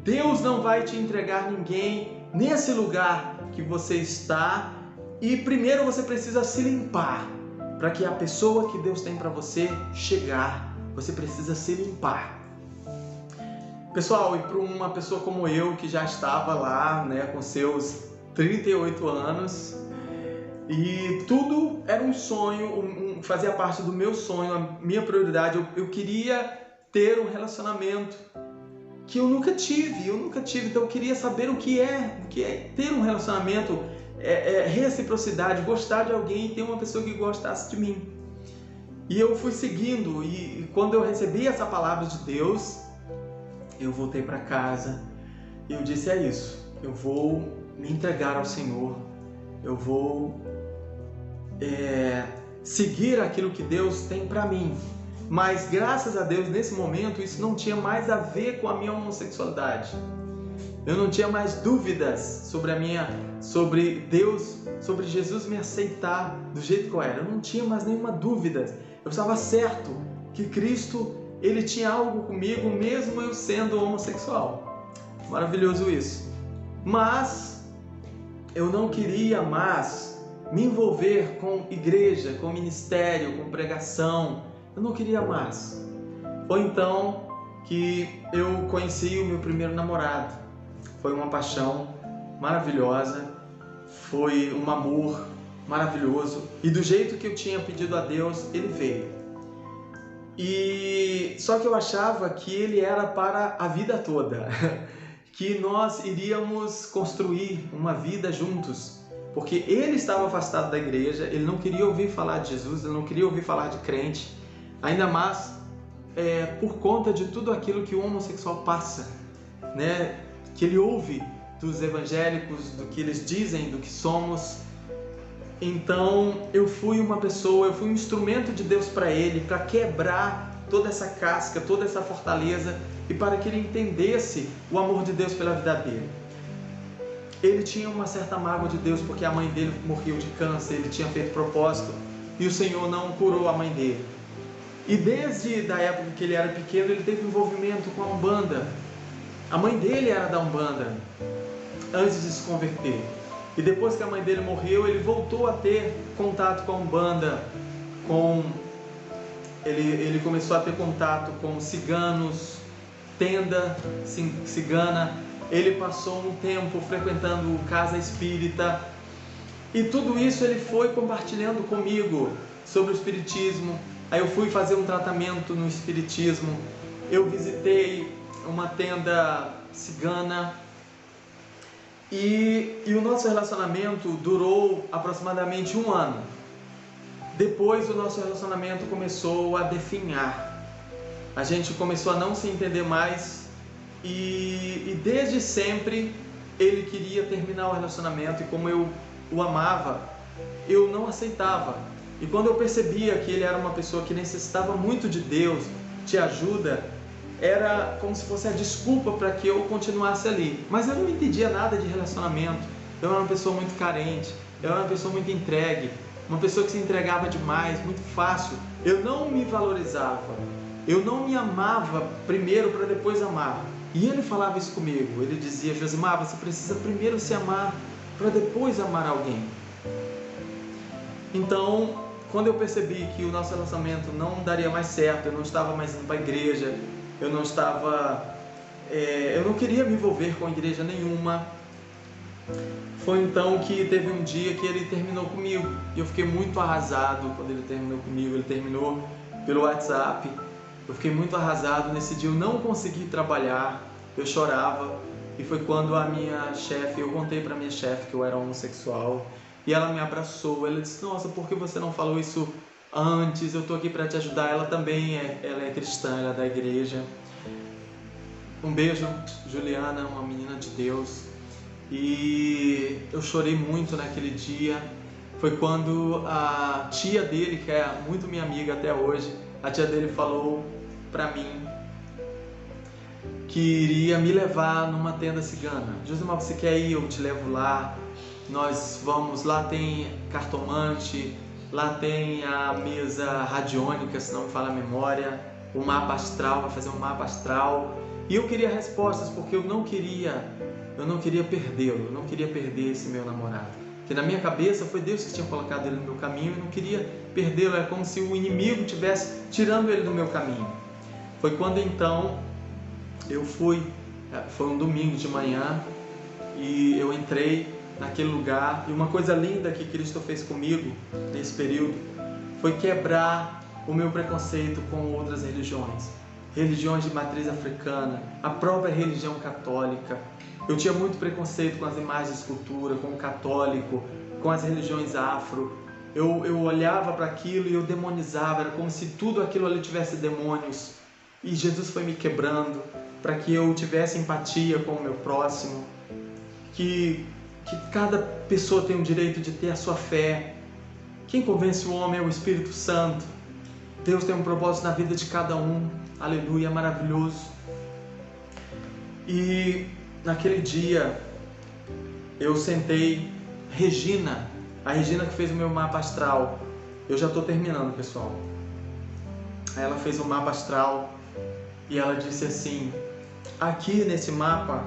[SPEAKER 1] Deus não vai te entregar ninguém nesse lugar que você está. E primeiro você precisa se limpar. Para que a pessoa que Deus tem para você chegar, você precisa se limpar. Pessoal, e para uma pessoa como eu, que já estava lá, né, com seus 38 anos, e tudo era um sonho, fazia parte do meu sonho, a minha prioridade. Eu queria ter um relacionamento que eu nunca tive, então eu queria saber o que é ter um relacionamento, reciprocidade, gostar de alguém e ter uma pessoa que gostasse de mim. E eu fui seguindo, e quando eu recebi essa palavra de Deus, eu voltei para casa e eu disse: é isso, eu vou me entregar ao Senhor, eu vou seguir aquilo que Deus tem para mim. Mas graças a Deus, nesse momento, isso não tinha mais a ver com a minha homossexualidade. Eu não tinha mais dúvidas sobre Deus, sobre Jesus me aceitar do jeito que eu era. Eu não tinha mais nenhuma dúvida. Eu estava certo que Cristo, Ele tinha algo comigo, mesmo eu sendo homossexual. Maravilhoso isso. Mas eu não queria mais me envolver com igreja, com ministério, com pregação. Eu não queria mais. Foi então que eu conheci o meu primeiro namorado. Foi uma paixão maravilhosa, foi um amor maravilhoso. E do jeito que eu tinha pedido a Deus, ele veio. E só que eu achava que ele era para a vida toda, que nós iríamos construir uma vida juntos. Porque ele estava afastado da igreja, ele não queria ouvir falar de Jesus, ele não queria ouvir falar de crente. Ainda mais por conta de tudo aquilo que o homossexual passa, né? Que ele ouve dos evangélicos, do que eles dizem, do que somos. Então eu fui uma pessoa, eu fui um instrumento de Deus para ele, para quebrar toda essa casca, toda essa fortaleza, e para que ele entendesse o amor de Deus pela vida dele. Ele tinha uma certa mágoa de Deus porque a mãe dele morreu de câncer, ele tinha feito propósito e o Senhor não curou a mãe dele. E desde a época que ele era pequeno, ele teve envolvimento com a Umbanda. A mãe dele era da Umbanda, antes de se converter. E depois que a mãe dele morreu, ele voltou a ter contato com a Umbanda. Ele começou a ter contato com ciganos, tenda cigana. Ele passou um tempo frequentando casa espírita. E tudo isso ele foi compartilhando comigo sobre o espiritismo. Aí eu fui fazer um tratamento no espiritismo, eu visitei uma tenda cigana e o nosso relacionamento durou aproximadamente 1 ano. Depois o nosso relacionamento começou a definhar, a gente começou a não se entender mais e desde sempre ele queria terminar o relacionamento e como eu o amava, eu não aceitava. E quando eu percebia que ele era uma pessoa que necessitava muito de Deus, de ajuda, era como se fosse a desculpa para que eu continuasse ali. Mas eu não entendia nada de relacionamento. Eu era uma pessoa muito carente, eu era uma pessoa muito entregue, uma pessoa que se entregava demais, muito fácil. Eu não me valorizava, eu não me amava primeiro para depois amar. E ele falava isso comigo, ele dizia: Josimar, você precisa primeiro se amar para depois amar alguém. Então, quando eu percebi que o nosso relacionamento não daria mais certo, eu não estava mais indo para a igreja, eu não queria me envolver com igreja nenhuma, foi então que teve um dia que ele terminou comigo, e eu fiquei muito arrasado quando ele terminou comigo. Ele terminou pelo WhatsApp, eu fiquei muito arrasado. Nesse dia eu não consegui trabalhar, eu chorava, e foi quando a minha chefe, eu contei para minha chefe que eu era homossexual, e ela me abraçou. Ela disse: nossa, por que você não falou isso antes, eu estou aqui para te ajudar. Ela também ela é cristã, ela é da igreja. Um beijo, Juliana, uma menina de Deus. E eu chorei muito naquele dia. Foi quando a tia dele, que é muito minha amiga até hoje, a tia dele falou para mim que iria me levar numa tenda cigana. Josimar, você quer ir? Eu te levo lá. Nós vamos, lá tem cartomante, lá tem a mesa radiônica, se não me falha a memória, o mapa astral, vai fazer um mapa astral. E eu queria respostas porque eu não queria perdê-lo, eu não queria perder esse meu namorado. Porque na minha cabeça foi Deus que tinha colocado ele no meu caminho e eu não queria perdê-lo, era como se o inimigo estivesse tirando ele do meu caminho. Foi quando então eu fui, foi um domingo de manhã e eu entrei naquele lugar, e uma coisa linda que Cristo fez comigo nesse período foi quebrar o meu preconceito com outras religiões de matriz africana, a própria religião católica. Eu tinha muito preconceito com as imagens de escultura, com o católico, com as religiões afro. Eu olhava para aquilo e eu demonizava, era como se tudo aquilo ali tivesse demônios. E Jesus foi me quebrando para que eu tivesse empatia com o meu próximo, que cada pessoa tem o direito de ter a sua fé. Quem convence o homem é o Espírito Santo. Deus tem um propósito na vida de cada um. Aleluia, maravilhoso. E naquele dia eu sentei Regina, a Regina que fez o meu mapa astral. Eu já estou terminando, pessoal. Ela fez o mapa astral e ela disse assim: aqui nesse mapa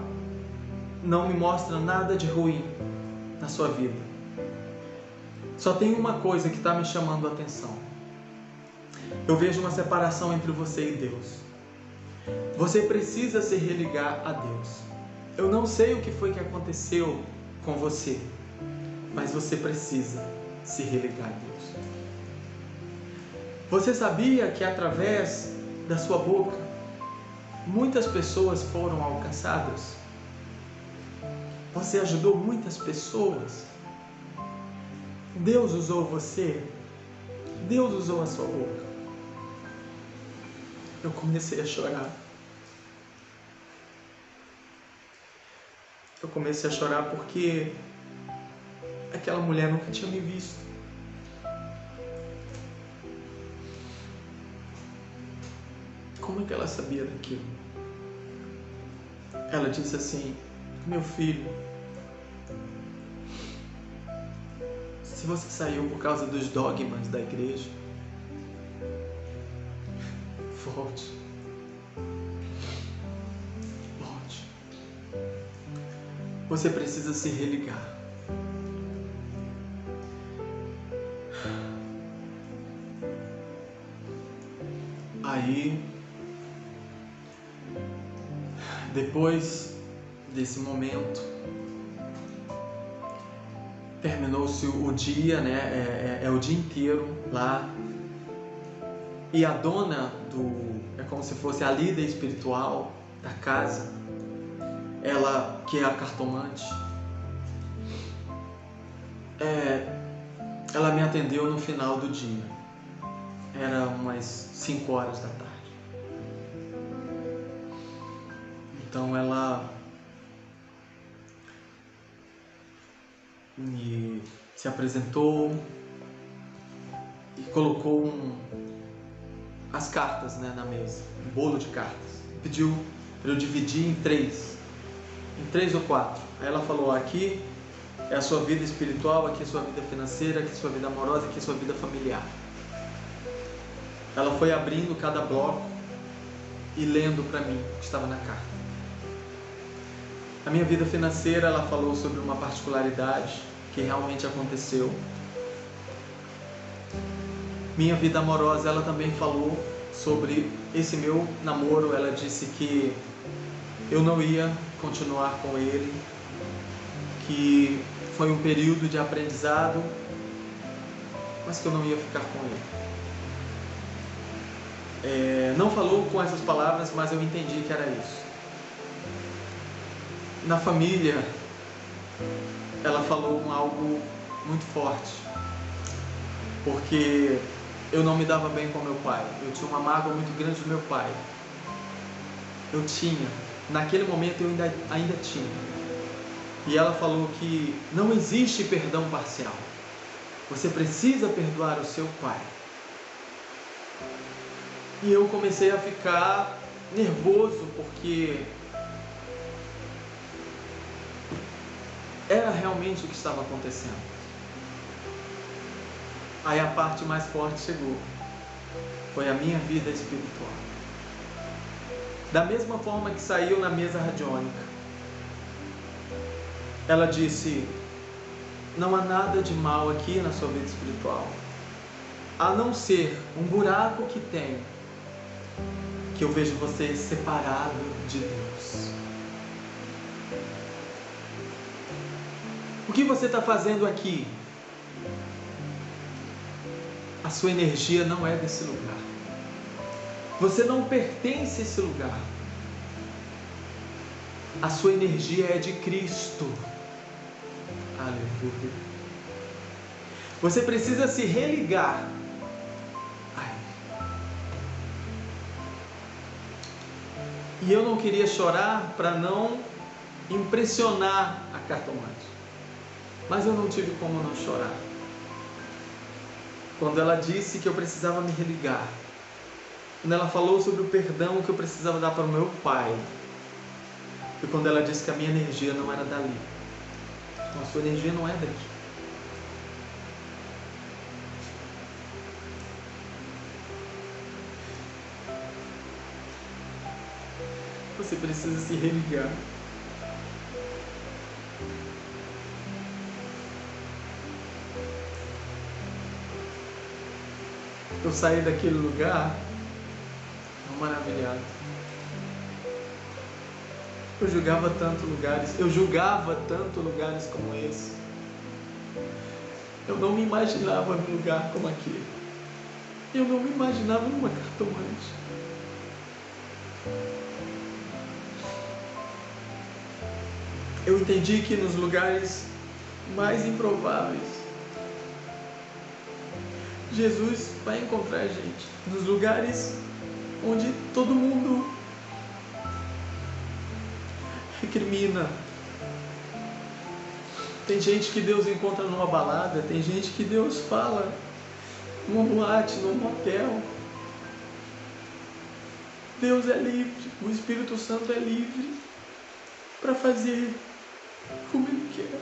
[SPEAKER 1] não me mostra nada de ruim na sua vida. Só tem uma coisa que está me chamando a atenção. Eu vejo uma separação entre você e Deus. Você precisa se religar a Deus. Eu não sei o que foi que aconteceu com você, mas você precisa se religar a Deus. Você sabia que através da sua boca muitas pessoas foram alcançadas? Você ajudou muitas pessoas. Deus usou você. Deus usou a sua boca. Eu comecei a chorar. Eu comecei a chorar porque aquela mulher nunca tinha me visto. Como é que ela sabia daquilo? Ela disse assim: meu filho, se você saiu por causa dos dogmas da igreja, volte. Volte. Você precisa se religar. Aí, depois desse momento, terminou-se o dia, né? É o dia inteiro lá. E a dona é como se fosse a líder espiritual da casa, ela que é a cartomante, ela me atendeu no final do dia. Era umas 5 horas da tarde. Então ela se apresentou e colocou as cartas, né, na mesa, um bolo de cartas. Pediu para eu dividir em 3 ou 4. Aí ela falou: aqui é a sua vida espiritual, aqui é a sua vida financeira, aqui é a sua vida amorosa, aqui é a sua vida familiar. Ela foi abrindo cada bloco e lendo para mim o que estava na carta. A minha vida financeira, ela falou sobre uma particularidade que realmente aconteceu. Minha vida amorosa, ela também falou sobre esse meu namoro. Ela disse que eu não ia continuar com ele, que foi um período de aprendizado, mas que eu não ia ficar com ele. Não falou com essas palavras, mas eu entendi que era isso. Na família, ela falou algo muito forte, porque eu não me dava bem com meu pai. Eu tinha uma mágoa muito grande do meu pai. Eu tinha. Naquele momento eu ainda tinha. E ela falou que não existe perdão parcial. Você precisa perdoar o seu pai. E eu comecei a ficar nervoso, porque era realmente o que estava acontecendo. Aí a parte mais forte chegou. Foi a minha vida espiritual. Da mesma forma que saiu na mesa radiônica, ela disse: não há nada de mal aqui na sua vida espiritual, a não ser um buraco que tem, que eu vejo você separado de Deus. O que você está fazendo aqui? A sua energia não é desse lugar. Você não pertence a esse lugar. A sua energia é de Cristo. Aleluia. Você precisa se religar. E eu não queria chorar para não impressionar a cartomante. Mas eu não tive como não chorar. Quando ela disse que eu precisava me religar. Quando ela falou sobre o perdão que eu precisava dar para o meu pai. E quando ela disse que a minha energia não era dali. Então, a sua energia não é daqui. Você precisa se religar. Eu saí daquele lugar maravilhado. Eu julgava tanto lugares como esse. Eu não me imaginava num lugar como aquele. Eu não me imaginava numa cartomante. Eu entendi que nos lugares mais improváveis, Jesus vai encontrar a gente. Nos lugares onde todo mundo recrimina. Tem gente que Deus encontra numa balada, tem gente que Deus fala numa boate, num motel. Deus é livre, o Espírito Santo é livre para fazer como Ele quer.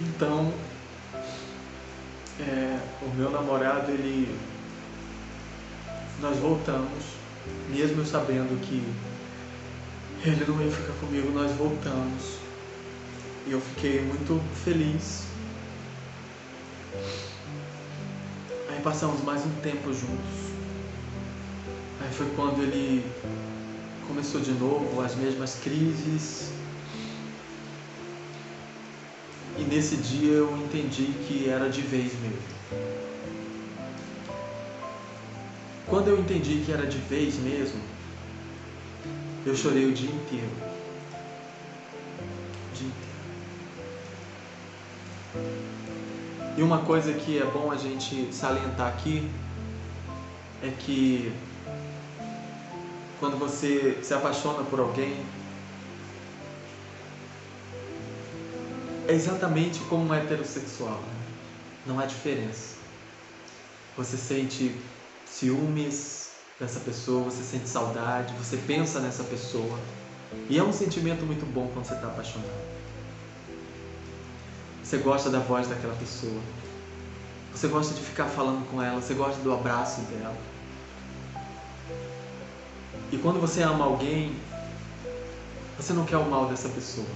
[SPEAKER 1] Então, o meu namorado, nós voltamos, mesmo eu sabendo que ele não ia ficar comigo, nós voltamos. E eu fiquei muito feliz. Aí passamos mais um tempo juntos. Aí foi quando ele começou de novo as mesmas crises. E nesse dia eu entendi que era de vez mesmo. Quando eu entendi que era de vez mesmo, eu chorei o dia inteiro. O dia inteiro. E uma coisa que é bom a gente salientar aqui é que quando você se apaixona por alguém, é exatamente como um heterossexual, né? Não há diferença. Você sente ciúmes dessa pessoa, você sente saudade, você pensa nessa pessoa. E é um sentimento muito bom quando você está apaixonado. Você gosta da voz daquela pessoa. Você gosta de ficar falando com ela, você gosta do abraço dela. E quando você ama alguém, você não quer o mal dessa pessoa.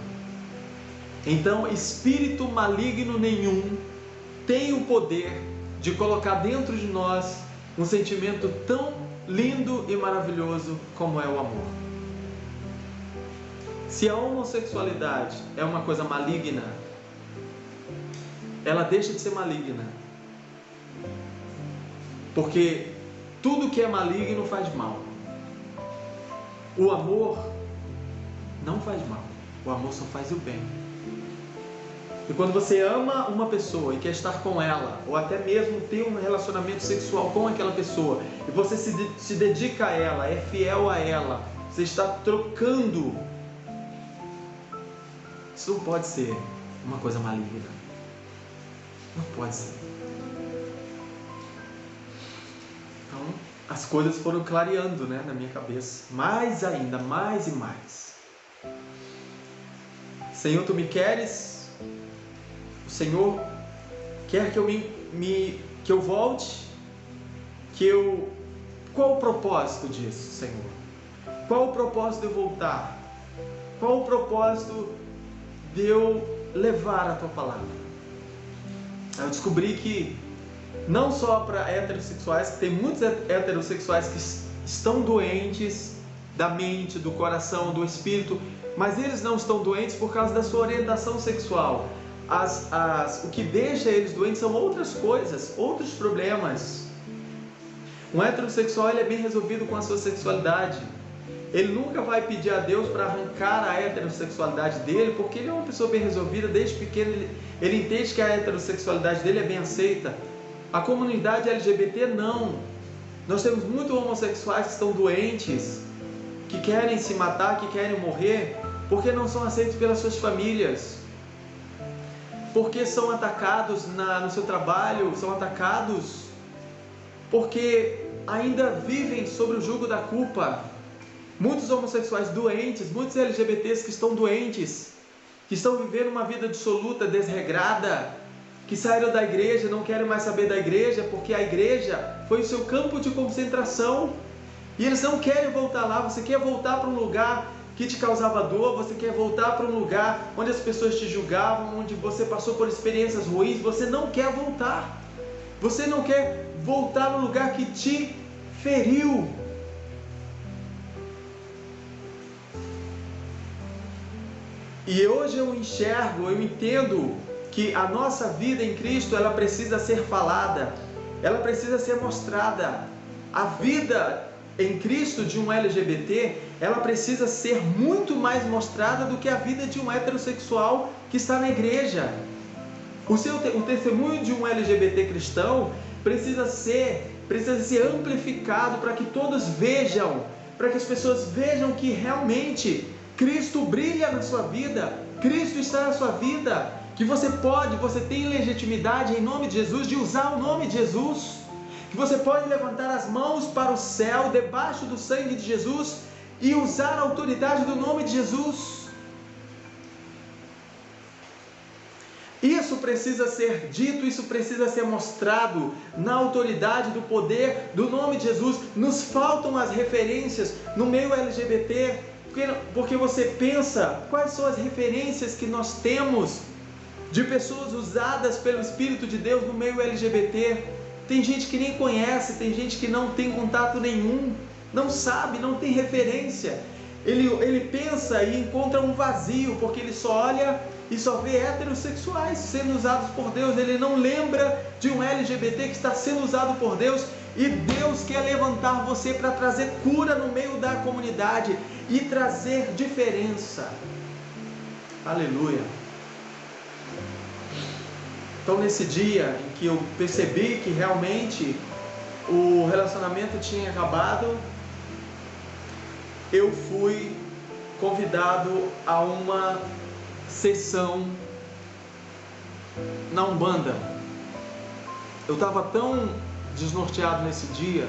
[SPEAKER 1] Então, espírito maligno nenhum tem o poder de colocar dentro de nós um sentimento tão lindo e maravilhoso como é o amor. Se a homossexualidade é uma coisa maligna, ela deixa de ser maligna. Porque tudo que é maligno faz mal. O amor não faz mal. O amor só faz o bem. E quando você ama uma pessoa e quer estar com ela, ou até mesmo ter um relacionamento sexual com aquela pessoa, e você se dedica a ela, é fiel a ela, você está trocando, isso não pode ser uma coisa maligna. Não pode ser. Então, as coisas foram clareando, né, na minha cabeça. Mais ainda, mais e mais. Senhor, Tu me queres? O Senhor quer que eu volte? Qual o propósito disso, Senhor? Qual o propósito de eu voltar? Qual o propósito de eu levar a Tua palavra? Eu descobri que não só para heterossexuais, que tem muitos heterossexuais que estão doentes da mente, do coração, do espírito, mas eles não estão doentes por causa da sua orientação sexual. O que deixa eles doentes são outras coisas, outros problemas. Um heterossexual, ele é bem resolvido com a sua sexualidade. Ele nunca vai pedir a Deus para arrancar a heterossexualidade dele, porque ele é uma pessoa bem resolvida, desde pequeno ele entende que a heterossexualidade dele é bem aceita. A comunidade LGBT não. Nós temos muitos homossexuais que estão doentes, que querem se matar, que querem morrer, porque não são aceitos pelas suas famílias, porque são atacados no seu trabalho, são atacados porque ainda vivem sob o jugo da culpa. Muitos homossexuais doentes, muitos LGBTs que estão doentes, que estão vivendo uma vida dissoluta, desregrada, que saíram da igreja, não querem mais saber da igreja, porque a igreja foi o seu campo de concentração, e eles não querem voltar lá. Você quer voltar para um lugar que te causava dor, você quer voltar para um lugar onde as pessoas te julgavam, onde você passou por experiências ruins, você não quer voltar. Você não quer voltar no lugar que te feriu. E hoje eu enxergo, eu entendo que a nossa vida em Cristo, ela precisa ser falada, ela precisa ser mostrada. A vida em Cristo de um LGBT, ela precisa ser muito mais mostrada do que a vida de um heterossexual que está na igreja. O testemunho de um LGBT cristão precisa ser amplificado para que todos vejam, para que as pessoas vejam que realmente Cristo brilha na sua vida, Cristo está na sua vida, que você tem legitimidade em nome de Jesus, de usar o nome de Jesus, que você pode levantar as mãos para o céu, debaixo do sangue de Jesus, e usar a autoridade do nome de Jesus. Isso precisa ser dito, isso precisa ser mostrado na autoridade do poder do nome de Jesus. Nos faltam as referências no meio LGBT, porque você pensa, quais são as referências que nós temos de pessoas usadas pelo Espírito de Deus no meio LGBT? Tem gente que nem conhece, tem gente que não tem contato nenhum, não sabe, não tem referência. Ele pensa e encontra um vazio, porque ele só olha e só vê heterossexuais sendo usados por Deus. Ele não lembra de um LGBT que está sendo usado por Deus, e Deus quer levantar você para trazer cura no meio da comunidade e trazer diferença. Aleluia. Então, nesse dia em que eu percebi que realmente o relacionamento tinha acabado, eu fui convidado a uma sessão na Umbanda. Eu estava tão desnorteado nesse dia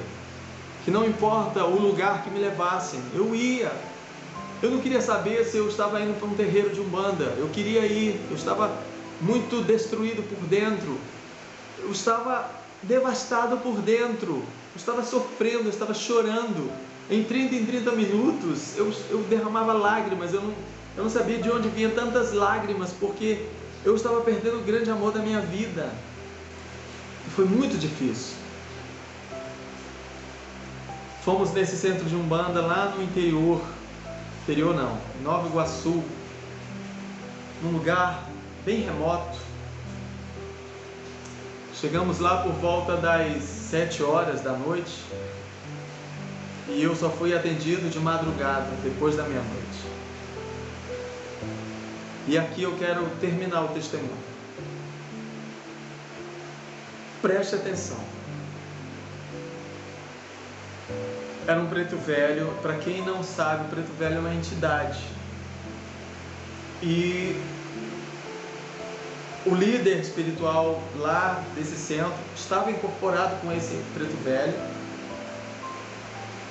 [SPEAKER 1] que não importa o lugar que me levassem, eu ia. Eu não queria saber se eu estava indo para um terreiro de Umbanda, eu queria ir. Eu estava muito destruído por dentro, eu estava devastado por dentro, eu estava sofrendo, eu estava chorando. Em 30 minutos eu derramava lágrimas, eu não sabia de onde vinham tantas lágrimas, porque eu estava perdendo o grande amor da minha vida. Foi muito difícil. Fomos nesse centro de Umbanda lá no interior não, em Nova Iguaçu, num lugar bem remoto. Chegamos lá por volta das 7 horas da noite, e eu só fui atendido de madrugada, depois da meia-noite. E aqui eu quero terminar o testemunho. Preste atenção. Era um preto velho. Para quem não sabe, o preto velho é uma entidade. E o líder espiritual lá desse centro estava incorporado com esse preto velho.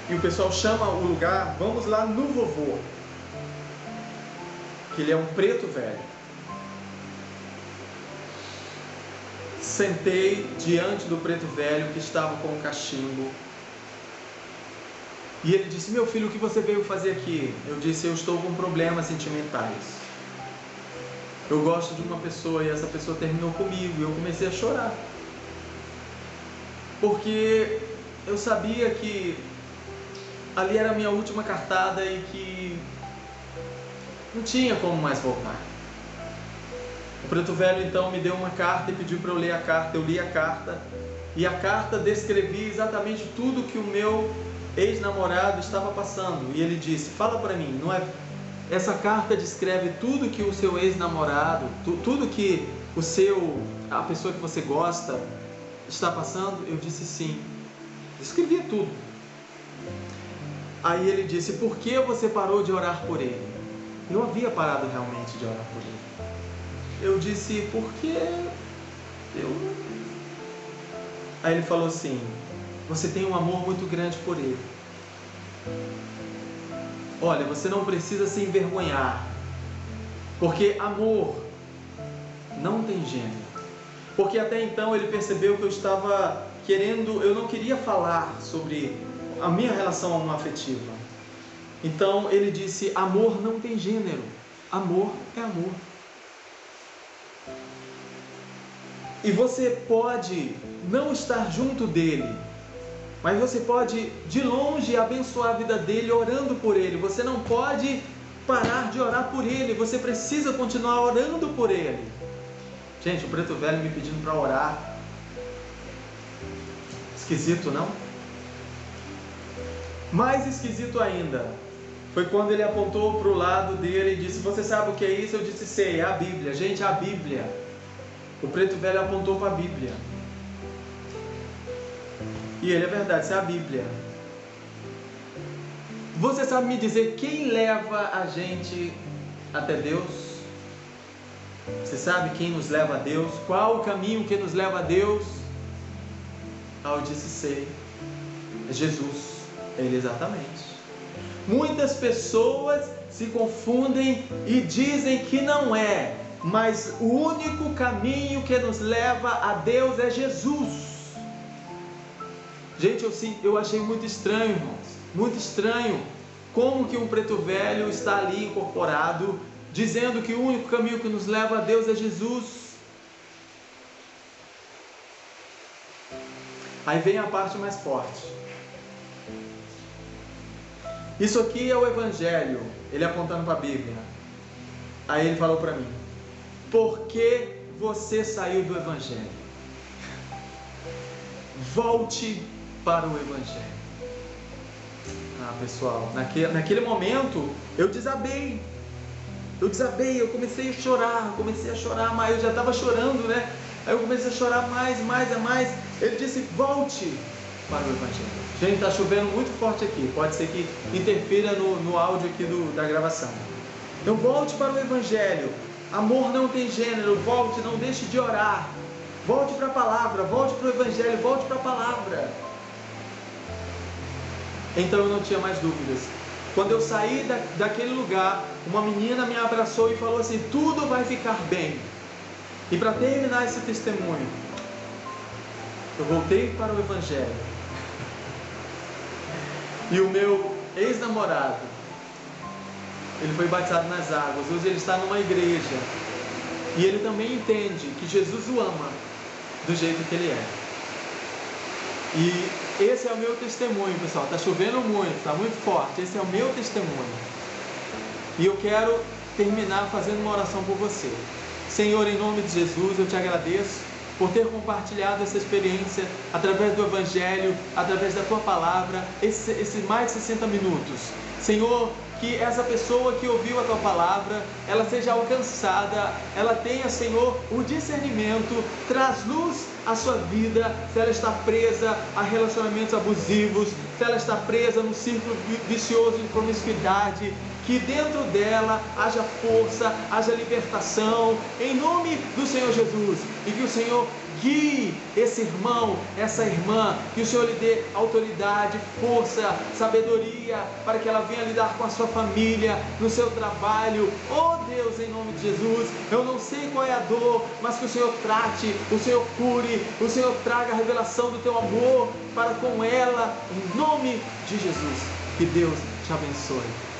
[SPEAKER 1] E o pessoal chama o lugar, vamos lá no vovô, que ele é um preto velho. Sentei diante do preto velho que estava com o cachimbo. E ele disse: meu filho, o que você veio fazer aqui? Eu disse: eu estou com problemas sentimentais. Eu gosto de uma pessoa e essa pessoa terminou comigo. E eu comecei a chorar. Porque eu sabia que ali era a minha última cartada e que não tinha como mais voltar. O preto velho então me deu uma carta e pediu para eu ler a carta. Eu li a carta e a carta descrevia exatamente tudo que o meu ex-namorado estava passando. E ele disse: fala para mim, não é? Essa carta descreve tudo que o seu ex-namorado, tudo que a pessoa que você gosta está passando? Eu disse sim. Descrevia tudo. Aí ele disse: por que você parou de orar por ele? Eu havia parado realmente de orar por ele. Eu disse: porque eu... Aí ele falou assim: você tem um amor muito grande por ele. Olha, você não precisa se envergonhar, porque amor não tem gênero. Porque até então ele percebeu que eu estava querendo, eu não queria falar sobre a minha relação afetiva. Então ele disse: amor não tem gênero, amor é amor. E você pode não estar junto dele, mas você pode de longe abençoar a vida dele orando por ele. Você não pode parar de orar por ele, você precisa continuar orando por ele. Gente, o preto velho me pedindo para orar. Esquisito, não? Mais esquisito ainda foi quando ele apontou para o lado dele e disse: você sabe o que é isso? Eu disse: sei, é a Bíblia. Gente, a Bíblia. O preto velho apontou para a Bíblia. E ele: é verdade, isso é a Bíblia. Você sabe me dizer quem leva a gente até Deus? Você sabe quem nos leva a Deus? Qual o caminho que nos leva a Deus? Eu disse: sei, é Jesus. Ele, exatamente. Muitas pessoas se confundem e dizem que não é, mas o único caminho que nos leva a Deus é Jesus. Gente, eu achei muito estranho, irmãos, muito estranho, como que um preto velho está ali incorporado, dizendo que o único caminho que nos leva a Deus é Jesus. Aí vem a parte mais forte. Isso aqui é o Evangelho, ele apontando para a Bíblia. Aí ele falou para mim: por que você saiu do Evangelho? Volte para o Evangelho. Pessoal, naquele momento eu desabei, eu comecei a chorar, mas eu já estava chorando, né? Aí eu comecei a chorar mais. Ele disse: volte para o Evangelho. Gente, está chovendo muito forte aqui, pode ser que interfira no áudio aqui da gravação. Então volte para o Evangelho. Amor não tem gênero. Volte, não deixe de orar. Volte para a palavra, volte para o Evangelho, volte para a palavra. Então eu não tinha mais dúvidas. Quando eu saí daquele lugar, uma menina me abraçou e falou assim: tudo vai ficar bem. E para terminar esse testemunho, eu voltei para o Evangelho. E o meu ex-namorado, ele foi batizado nas águas. Hoje ele está numa igreja. E ele também entende que Jesus o ama do jeito que ele é. E esse é o meu testemunho, pessoal. Está chovendo muito, está muito forte. Esse é o meu testemunho. E eu quero terminar fazendo uma oração por você. Senhor, em nome de Jesus, eu te agradeço por ter compartilhado essa experiência através do Evangelho, através da Tua Palavra, esses mais de 60 minutos. Senhor, que essa pessoa que ouviu a Tua palavra, ela seja alcançada, ela tenha, Senhor, o discernimento, traz luz à sua vida, se ela está presa a relacionamentos abusivos, se ela está presa no círculo vicioso de promiscuidade, que dentro dela haja força, haja libertação, em nome do Senhor Jesus, e que o Senhor guie esse irmão, essa irmã, que o Senhor lhe dê autoridade, força, sabedoria, para que ela venha lidar com a sua família, no seu trabalho. Oh Deus, em nome de Jesus, eu não sei qual é a dor, mas que o Senhor trate, o Senhor cure, o Senhor traga a revelação do Teu amor para com ela, em nome de Jesus. Que Deus te abençoe.